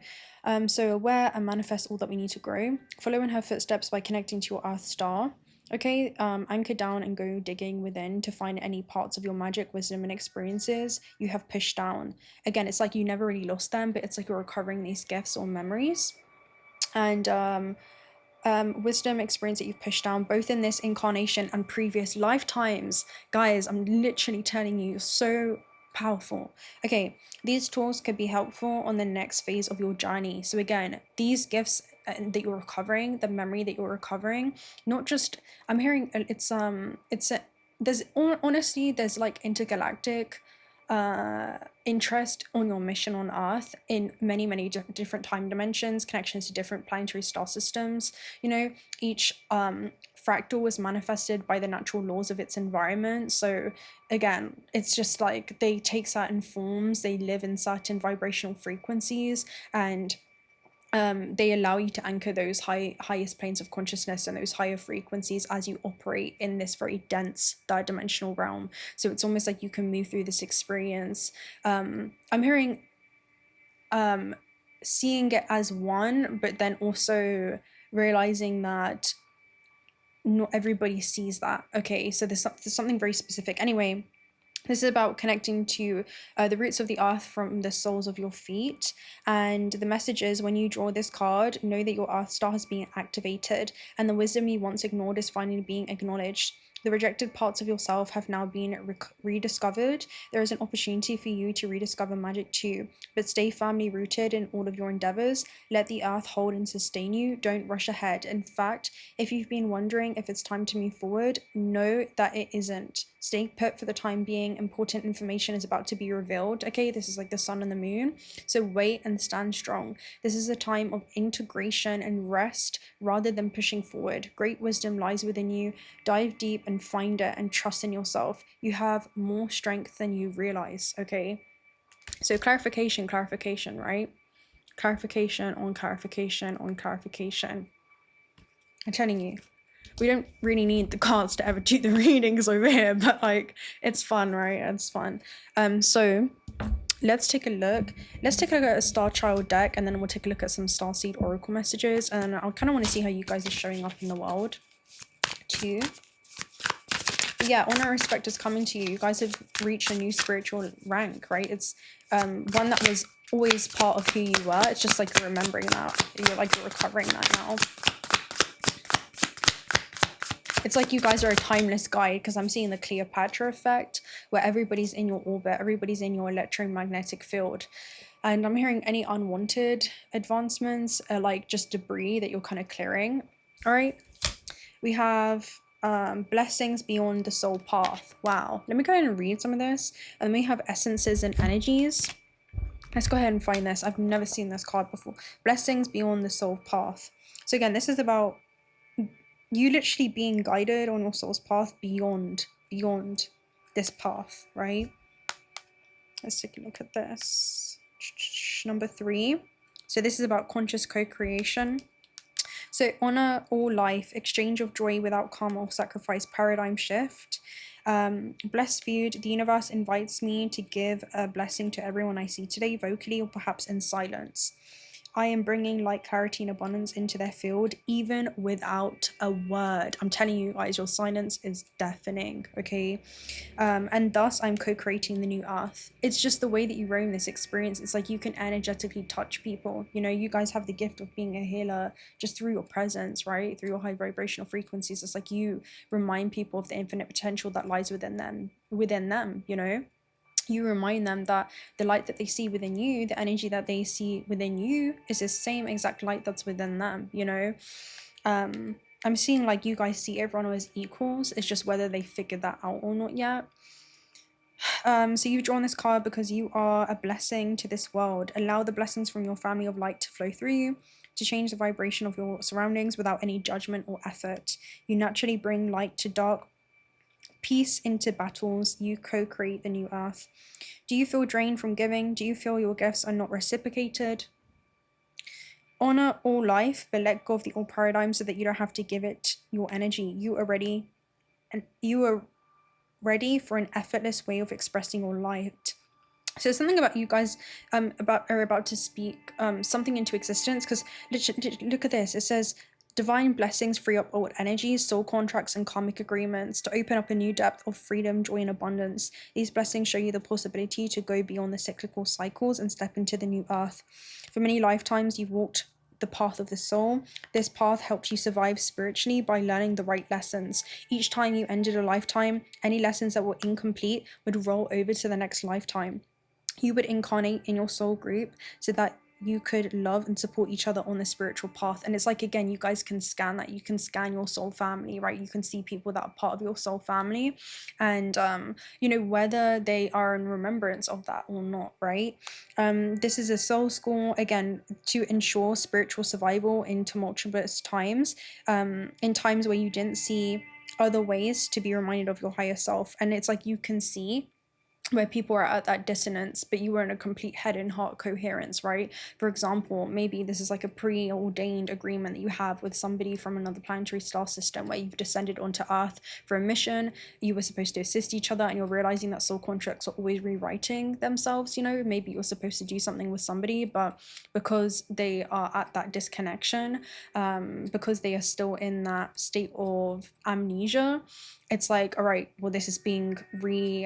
So aware and manifest all that we need to grow. Follow in her footsteps by connecting to your earth star. Okay, anchor down and go digging within to find any parts of your magic, wisdom, and experiences you have pushed down. Again, it's like you never really lost them, but it's like you're recovering these gifts or memories. And wisdom, experience that you've pushed down, both in this incarnation and previous lifetimes. Guys, I'm literally telling you, so powerful. Okay, these tools could be helpful on the next phase of your journey. So again, these gifts that you're recovering, the memory that you're recovering, not just, I'm hearing there's honestly, there's like intergalactic interest on your mission on Earth in many different time dimensions, connections to different planetary star systems. You know, each fractal was manifested by the natural laws of its environment. So again, it's just like they take certain forms, they live in certain vibrational frequencies, and they allow you to anchor those highest planes of consciousness and those higher frequencies as you operate in this very dense third dimensional realm. So it's almost like you can move through this experience. I'm hearing seeing it as one, but then also realizing that not everybody sees that. Okay, so there's something very specific. Anyway, this is about connecting to the roots of the earth from the soles of your feet. And the message is, when you draw this card, know that your earth star has been activated and the wisdom you once ignored is finally being acknowledged. The rejected parts of yourself have now been rediscovered. There is an opportunity for you to rediscover magic too, but stay firmly rooted in all of your endeavors. Let the earth hold and sustain you. Don't rush ahead. In fact, if you've been wondering if it's time to move forward, know that it isn't. Stay put for the time being. Important information is about to be revealed. Okay, this is like the sun and the moon. So wait and stand strong. This is a time of integration and rest rather than pushing forward. Great wisdom lies within you. Dive deep and find it and trust in yourself. You have more strength than you realize. Okay, so clarification, right? Clarification on clarification on clarification. I'm telling you, we don't really need the cards to ever do the readings over here, but like, it's fun, right? It's fun. So let's take a look. Let's take a look at a Star Child deck, and then we'll take a look at some Starseed Oracle messages, and I kind of want to see how you guys are showing up in the world too. Yeah, honor and respect is coming to you. You guys have reached a new spiritual rank, right? It's one that was always part of who you were. It's just like you're remembering that. You're recovering that now. It's like you guys are a timeless guide, because I'm seeing the Cleopatra effect, where everybody's in your orbit, everybody's in your electromagnetic field. And I'm hearing any unwanted advancements, like just debris that you're kind of clearing. All right. We have blessings beyond the soul path. Wow. Let me go ahead and read some of this. And then we have essences and energies. Let's go ahead and find this. I've never seen this card before. Blessings beyond the soul path. So again, this is about you literally being guided on your soul's path beyond this path, right? Let's take a look at this. Number 3. So this is about conscious co-creation. So honor all life, exchange of joy without karma or sacrifice, paradigm shift. Blessed food, the universe invites me to give a blessing to everyone I see today, vocally or perhaps in silence. I am bringing light, clarity, and abundance into their field, even without a word. I'm telling you guys, your silence is deafening, okay? And thus, I'm co-creating the new earth. It's just the way that you roam this experience. It's like you can energetically touch people. You know, you guys have the gift of being a healer just through your presence, right? Through your high vibrational frequencies. It's like you remind people of the infinite potential that lies within them, you know? You remind them that the light that they see within you, the energy that they see within you, is the same exact light that's within them, you know? I'm seeing like you guys see everyone as equals. It's just whether they figured that out or not yet. So you've drawn this card because you are a blessing to this world. Allow the blessings from your family of light to flow through you, to change the vibration of your surroundings without any judgment or effort. You naturally bring light to dark, peace into battles. You co-create the new earth. Do you feel drained from giving? Do you feel your gifts are not reciprocated? Honor all life, but let go of the old paradigm so that you don't have to give it your energy. You are ready, and you are ready for an effortless way of expressing your light. So something about you guys are about to speak something into existence, because look at this. It says divine blessings free up old energies, soul contracts, and karmic agreements to open up a new depth of freedom, joy, and abundance. These blessings show you the possibility to go beyond the cyclical cycles and step into the new earth. For many lifetimes, you've walked the path of the soul. This path helped you survive spiritually by learning the right lessons. Each time you ended a lifetime, any lessons that were incomplete would roll over to the next lifetime. You would incarnate in your soul group so that you could love and support each other on the spiritual path. And it's like, again, you guys can scan that. You can scan your soul family, right? You can see people that are part of your soul family, and you know, whether they are in remembrance of that or not, right? This is a soul school, again, to ensure spiritual survival in tumultuous times, in times where you didn't see other ways to be reminded of your higher self. And it's like you can see where people are at that dissonance, but you were in a complete head and heart coherence, right? For example, maybe this is like a preordained agreement that you have with somebody from another planetary star system where you've descended onto Earth for a mission. You were supposed to assist each other, and you're realizing that soul contracts are always rewriting themselves, you know? Maybe you're supposed to do something with somebody, but because they are at that disconnection, because they are still in that state of amnesia, it's like, all right, well, this is being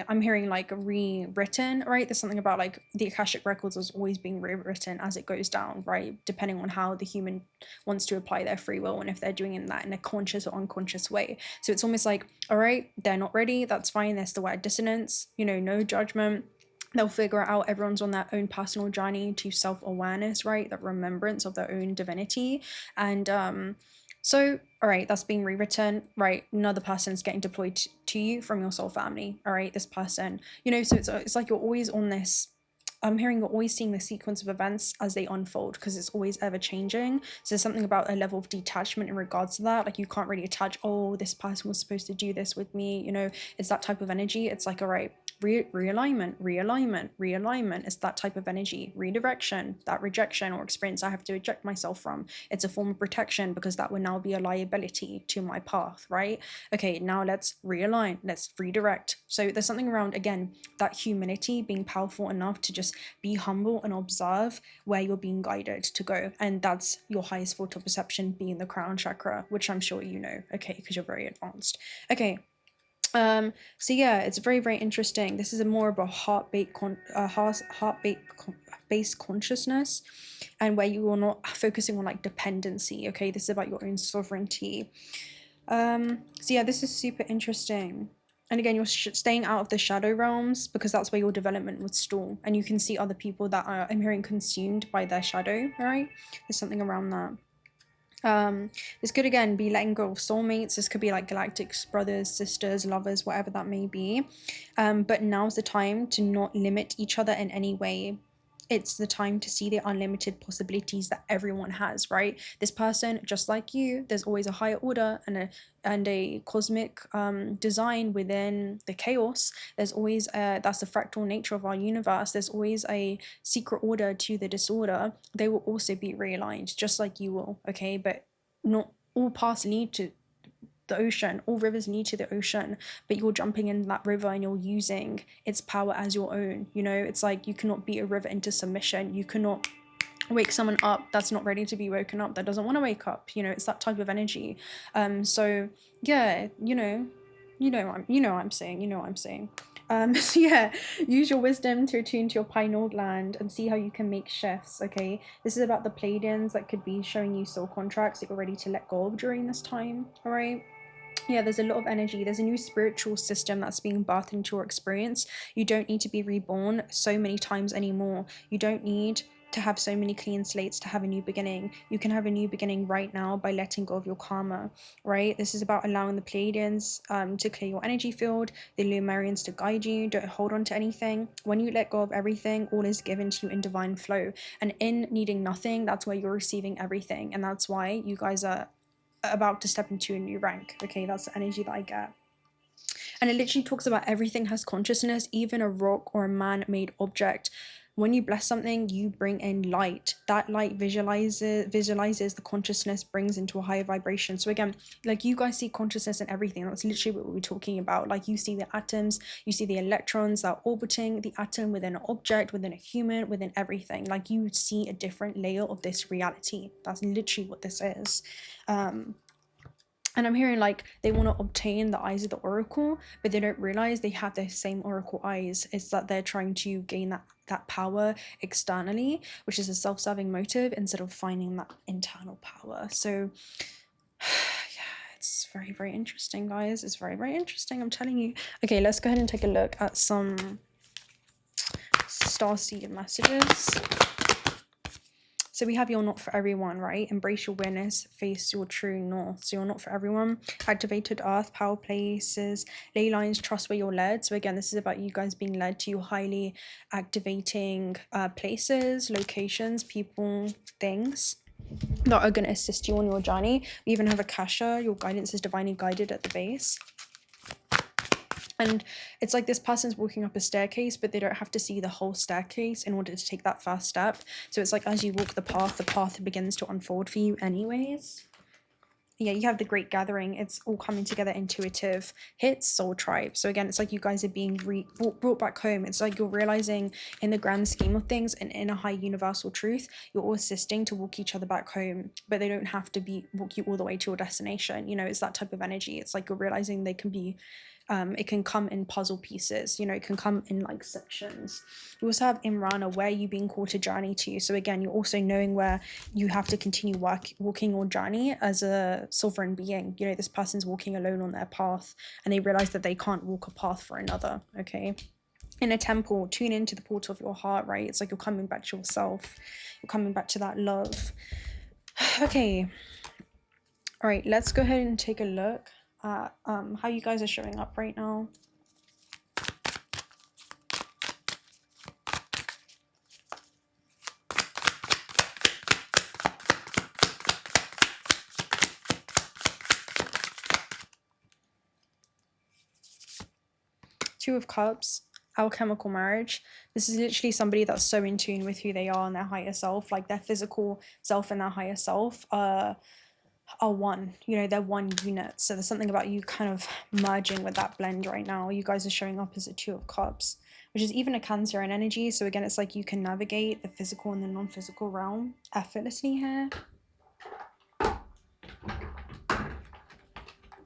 I'm hearing like rewritten, right? There's something about like the Akashic records is always being rewritten as it goes down, right? Depending on how the human wants to apply their free will, and if they're doing that in a conscious or unconscious way. So it's almost like, all right, they're not ready, that's fine, they're still at dissonance, you know, no judgment. They'll figure it out. Everyone's on their own personal journey to self-awareness, right? That remembrance of their own divinity. And so, all right, that's being rewritten, right? Another person's getting deployed to you from your soul family, all right? This person, you know, so it's like you're always on this, I'm hearing you're always seeing the sequence of events as they unfold, because it's always ever changing. So there's something about a level of detachment in regards to that. Like you can't really attach, oh, this person was supposed to do this with me, you know, it's that type of energy. It's like, all right, realignment. It's that type of energy. Redirection, that rejection or experience I have to eject myself from. It's a form of protection, because that would now be a liability to my path, right? Okay, now let's realign, let's redirect. So there's something around, again, that humility, being powerful enough to just be humble and observe where you're being guided to go. And that's your highest form of perception, being the crown chakra, which I'm sure you know, okay, because you're very advanced. Okay. So yeah, it's very, very interesting. This is a more of a heart-based consciousness, and where you are not focusing on like dependency. Okay, this is about your own sovereignty. So yeah, this is super interesting. And again, you're staying out of the shadow realms because that's where your development would stall. And you can see other people that are, I'm hearing, consumed by their shadow, right? There's something around that. This could again be letting go of soulmates. This could be like galactic brothers, sisters, lovers, whatever that may be. But now's the time to not limit each other in any way. It's the time to see the unlimited possibilities that everyone has, right? This person, just like you, there's always a higher order and a cosmic design within the chaos. There's always that's the fractal nature of our universe. There's always a secret order to the disorder. They will also be realigned, just like you will, okay? But not all paths lead to the ocean, all rivers lead to the ocean, but you're jumping in that river and you're using its power as your own. You know, it's like you cannot beat a river into submission. You cannot wake someone up that's not ready to be woken up, that doesn't want to wake up. You know, it's that type of energy. So yeah, you know what I'm saying. So yeah, use your wisdom to attune to your pineal gland and see how you can make shifts, okay? This is about the Pleiadians that could be showing you soul contracts that you're ready to let go of during this time, all right? Yeah, there's a lot of energy. There's a new spiritual system that's being birthed into your experience. You don't need to be reborn so many times anymore. You don't need to have so many clean slates to have a new beginning. You can have a new beginning right now by letting go of your karma, right? This is about allowing the Pleiadians to clear your energy field, the Lemurians to guide you. Don't hold on to anything. When you let go of everything, all is given to you in divine flow. And in needing nothing, that's where you're receiving everything. And that's why you guys are about to step into a new rank, okay? That's the energy that I get. And it literally talks about everything has consciousness, even a rock or a man-made object. When you bless something, you bring in light. That light visualizes the consciousness, brings into a higher vibration. So again, like you guys see consciousness in everything. That's literally what we're talking about. Like you see the atoms, you see the electrons that are orbiting the atom within an object, within a human, within everything. Like you see a different layer of this reality. That's literally what this is. And I'm hearing like they want to obtain the eyes of the oracle, but they don't realize they have the same oracle eyes. It's that they're trying to gain that power externally, which is a self-serving motive, instead of finding that internal power. So yeah, it's very, very interesting, guys. It's very, very interesting, I'm telling you. Okay, let's go ahead and take a look at some starseed messages. So we have you're not for everyone, right? Embrace your awareness, face your true north. So you're not for everyone. Activated earth, power places, ley lines, trust where you're led. So again, this is about you guys being led to your highly activating places, locations, people, things that are going to assist you on your journey. We even have Akasha, your guidance is divinely guided at the base. And it's like this person's walking up a staircase, but they don't have to see the whole staircase in order to take that first step. So it's like as you walk the path begins to unfold for you anyways. Yeah, you have the Great Gathering. It's all coming together, intuitive hits, soul tribe. So again, it's like you guys are being brought back home. It's like you're realizing in the grand scheme of things and in a high universal truth, you're all assisting to walk each other back home, but they don't have to walk you all the way to your destination. You know, it's that type of energy. It's like you're realizing they can be it can come in puzzle pieces, you know, it can come in like sections. You also have Imrana, where you being called to journey to. So again, you're also knowing where you have to continue walking your journey as a sovereign being. You know, this person's walking alone on their path and they realize that they can't walk a path for another, okay? In a temple, tune into the portal of your heart, right? It's like you're coming back to yourself. You're coming back to that love. Okay. All right, let's go ahead and take a look at how you guys are showing up right now. Two of Cups, alchemical marriage. This is literally somebody that's so in tune with who they are and their higher self, like their physical self and their higher self are one, you know, they're one unit. So there's something about you kind of merging with that blend right now. You guys are showing up as a Two of Cups, which is even a Cancer in energy. So again, it's like you can navigate the physical and the non-physical realm effortlessly here.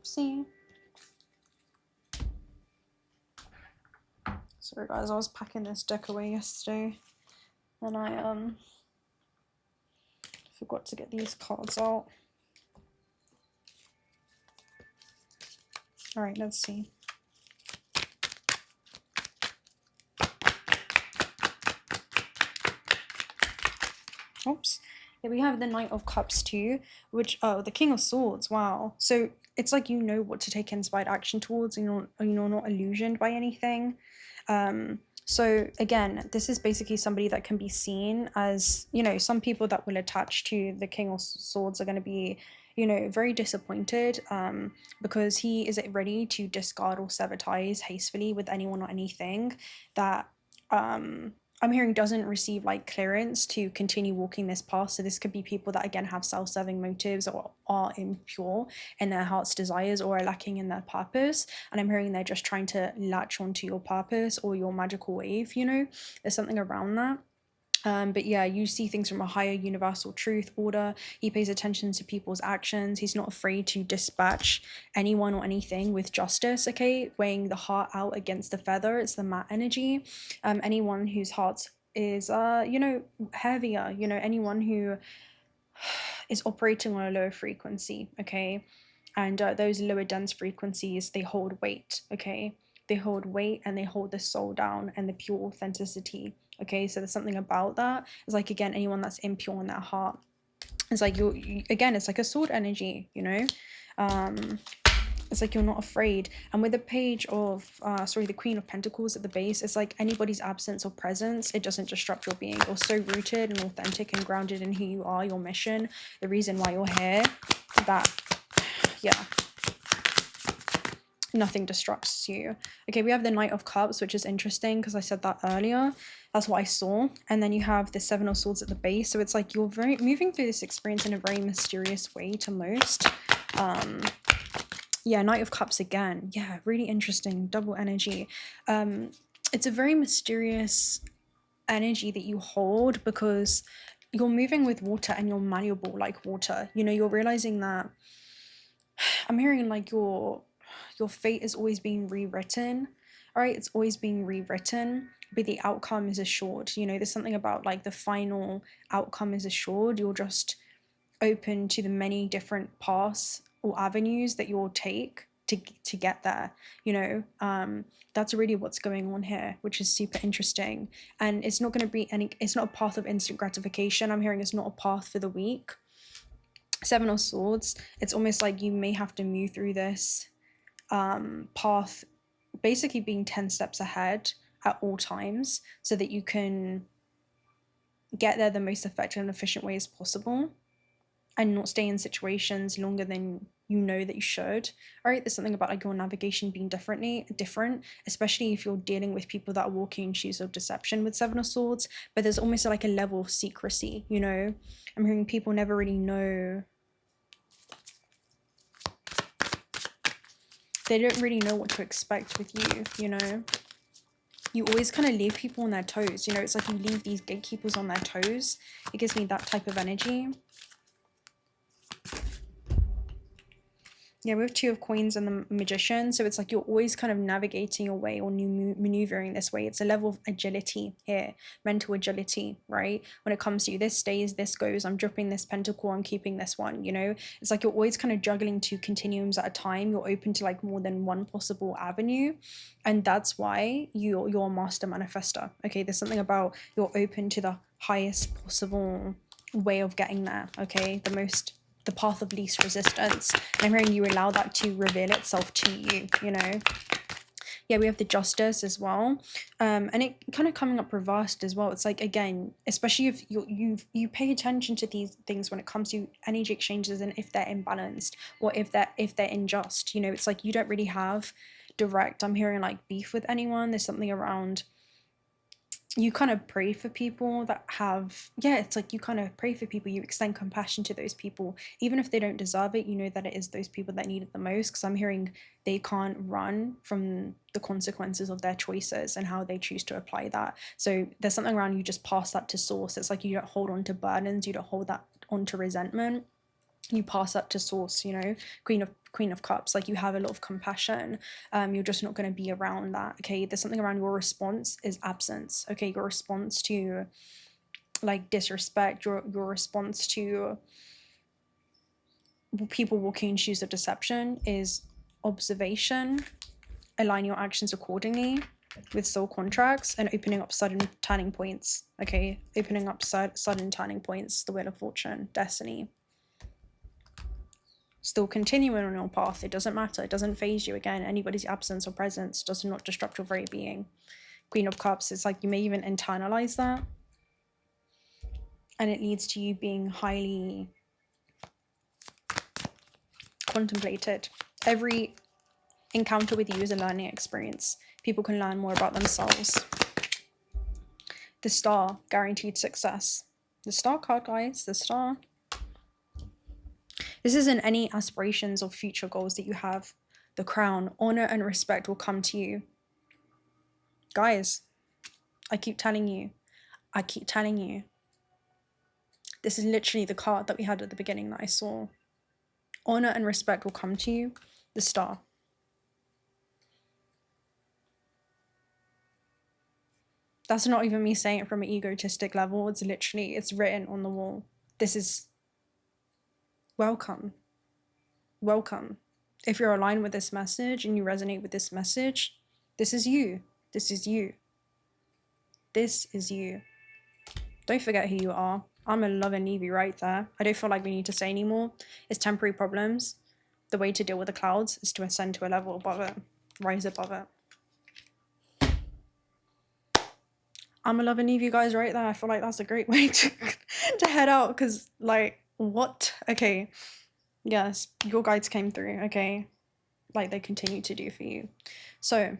See? Sorry guys, I was packing this deck away yesterday and I forgot to get these cards out. All right, let's see. Oops. Here we have the Knight of Cups too, which, oh, the King of Swords, wow. So it's like you know what to take inspired action towards, and you're not illusioned by anything. So again, this is basically somebody that can be seen as, you know, some people that will attach to the King of Swords are going to be, you know, very disappointed, because he isn't ready to discard or sever ties hastily with anyone or anything that I'm hearing doesn't receive like clearance to continue walking this path. So this could be people that again have self-serving motives, or are impure in their heart's desires, or are lacking in their purpose. And I'm hearing they're just trying to latch onto your purpose or your magical wave, you know, there's something around that. But yeah, you see things from a higher universal truth order. He pays attention to people's actions. He's not afraid to dispatch anyone or anything with justice, okay? Weighing the heart out against the feather. It's the mat energy. Anyone whose heart is, you know, heavier, you know, anyone who is operating on a lower frequency, okay? And those lower dense frequencies, they hold weight, okay? They hold weight, and they hold the soul down and the pure authenticity. Okay, so there's something about that. It's like, again, anyone that's impure in their heart. It's like again, it's like a sword energy, you know? It's like you're not afraid. And with the page of, the Queen of Pentacles at the base, it's like anybody's absence or presence, it doesn't disrupt your being. You're so rooted and authentic and grounded in who you are, your mission, the reason why you're here, that, yeah, nothing disrupts you. Okay, we have the Knight of Cups, which is interesting because I said that earlier. That's what I saw. And then you have the Seven of Swords at the base. So it's like you're moving through this experience in a very mysterious way to most. Yeah, Knight of Cups again. Yeah, really interesting. Double energy. It's a very mysterious energy that you hold because you're moving with water and you're malleable like water. You know, you're realizing that I'm hearing like your fate is always being rewritten. All right, it's always being rewritten, but the outcome is assured. You know, there's something about like the final outcome is assured. You're just open to the many different paths or avenues that you'll take to get there, you know. That's really what's going on here, which is super interesting. And it's not going to be it's not a path of instant gratification. I'm hearing it's not a path for the weak. Seven of Swords, it's almost like you may have to move through this path basically being 10 steps ahead at all times so that you can get there the most effective and efficient way as possible and not stay in situations longer than you know that you should. All right, there's something about like your navigation being different, especially if you're dealing with people that are walking in shoes of deception with Seven of Swords, but there's almost like a level of secrecy, you know. I'm hearing people never really know. They don't really know what to expect with you, you know. You always kind of leave people on their toes, you know. It's like you leave these gatekeepers on their toes. It gives me that type of energy. Yeah, we have Two of Coins and the Magician. So it's like you're always kind of navigating your way or maneuvering this way. It's a level of agility here, mental agility, right? When it comes to this stays, this goes, I'm dropping this pentacle, I'm keeping this one, you know? It's like you're always kind of juggling two continuums at a time. You're open to like more than one possible avenue. And that's why you're a master manifester. Okay, there's something about you're open to the highest possible way of getting there, okay? The path of least resistance. And I'm hearing you allow that to reveal itself to you, you know. Yeah, we have the Justice as well. And it kind of coming up reversed as well. It's like, again, especially if you pay attention to these things when it comes to energy exchanges and if they're imbalanced or if they're unjust, you know, it's like you don't really have direct, I'm hearing like beef with anyone. There's something around you kind of pray for people that have, yeah, it's like you kind of pray for people, you extend compassion to those people, even if they don't deserve it, you know that it is those people that need it the most, because I'm hearing they can't run from the consequences of their choices and how they choose to apply that. So there's something around you just pass that to source. It's like you don't hold on to burdens, you don't hold that onto resentment, you pass that to source, you know. Queen of Cups, like you have a lot of compassion. You're just not going to be around that. Okay, there's something around your response is absence. Okay, your response to like disrespect, your response to people walking in shoes of deception is observation, align your actions accordingly with soul contracts, and opening up sudden turning points. Okay, opening up sudden turning points, the Wheel of Fortune, destiny. Still continuing on your path. It doesn't matter. It doesn't phase you. Again, anybody's absence or presence does not disrupt your very being. Queen of Cups, it's like you may even internalize that, and it leads to you being highly contemplated. Every encounter with you is a learning experience. People can learn more about themselves. The Star, guaranteed success. The Star card, guys, the Star. This isn't any aspirations or future goals that you have. The Crown, honor and respect will come to you. Guys, I keep telling you. This is literally the card that we had at the beginning that I saw. Honor and respect will come to you. The Star. That's not even me saying it from an egotistic level. It's literally, it's written on the wall. This is welcome. Welcome. If you're aligned with this message and you resonate with this message, this is you. This is you. This is you. Don't forget who you are. I'm a love and leave you right there. I don't feel like we need to say anymore. It's temporary problems. The way to deal with the clouds is to ascend to a level above it. Rise above it. I'm a love and leave you guys right there. I feel like that's a great way to head out, because like, what? Okay. Yes, your guides came through, okay? Like they continue to do for you. So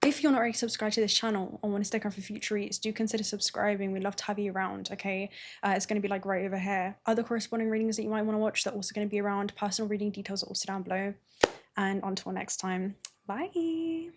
if you're not already subscribed to this channel or want to stick around for future reads, do consider subscribing. We'd love to have you around, okay? It's going to be like right over here. Other corresponding readings that you might want to watch, they're also going to be around. Personal reading details are also down below. And until next time, bye.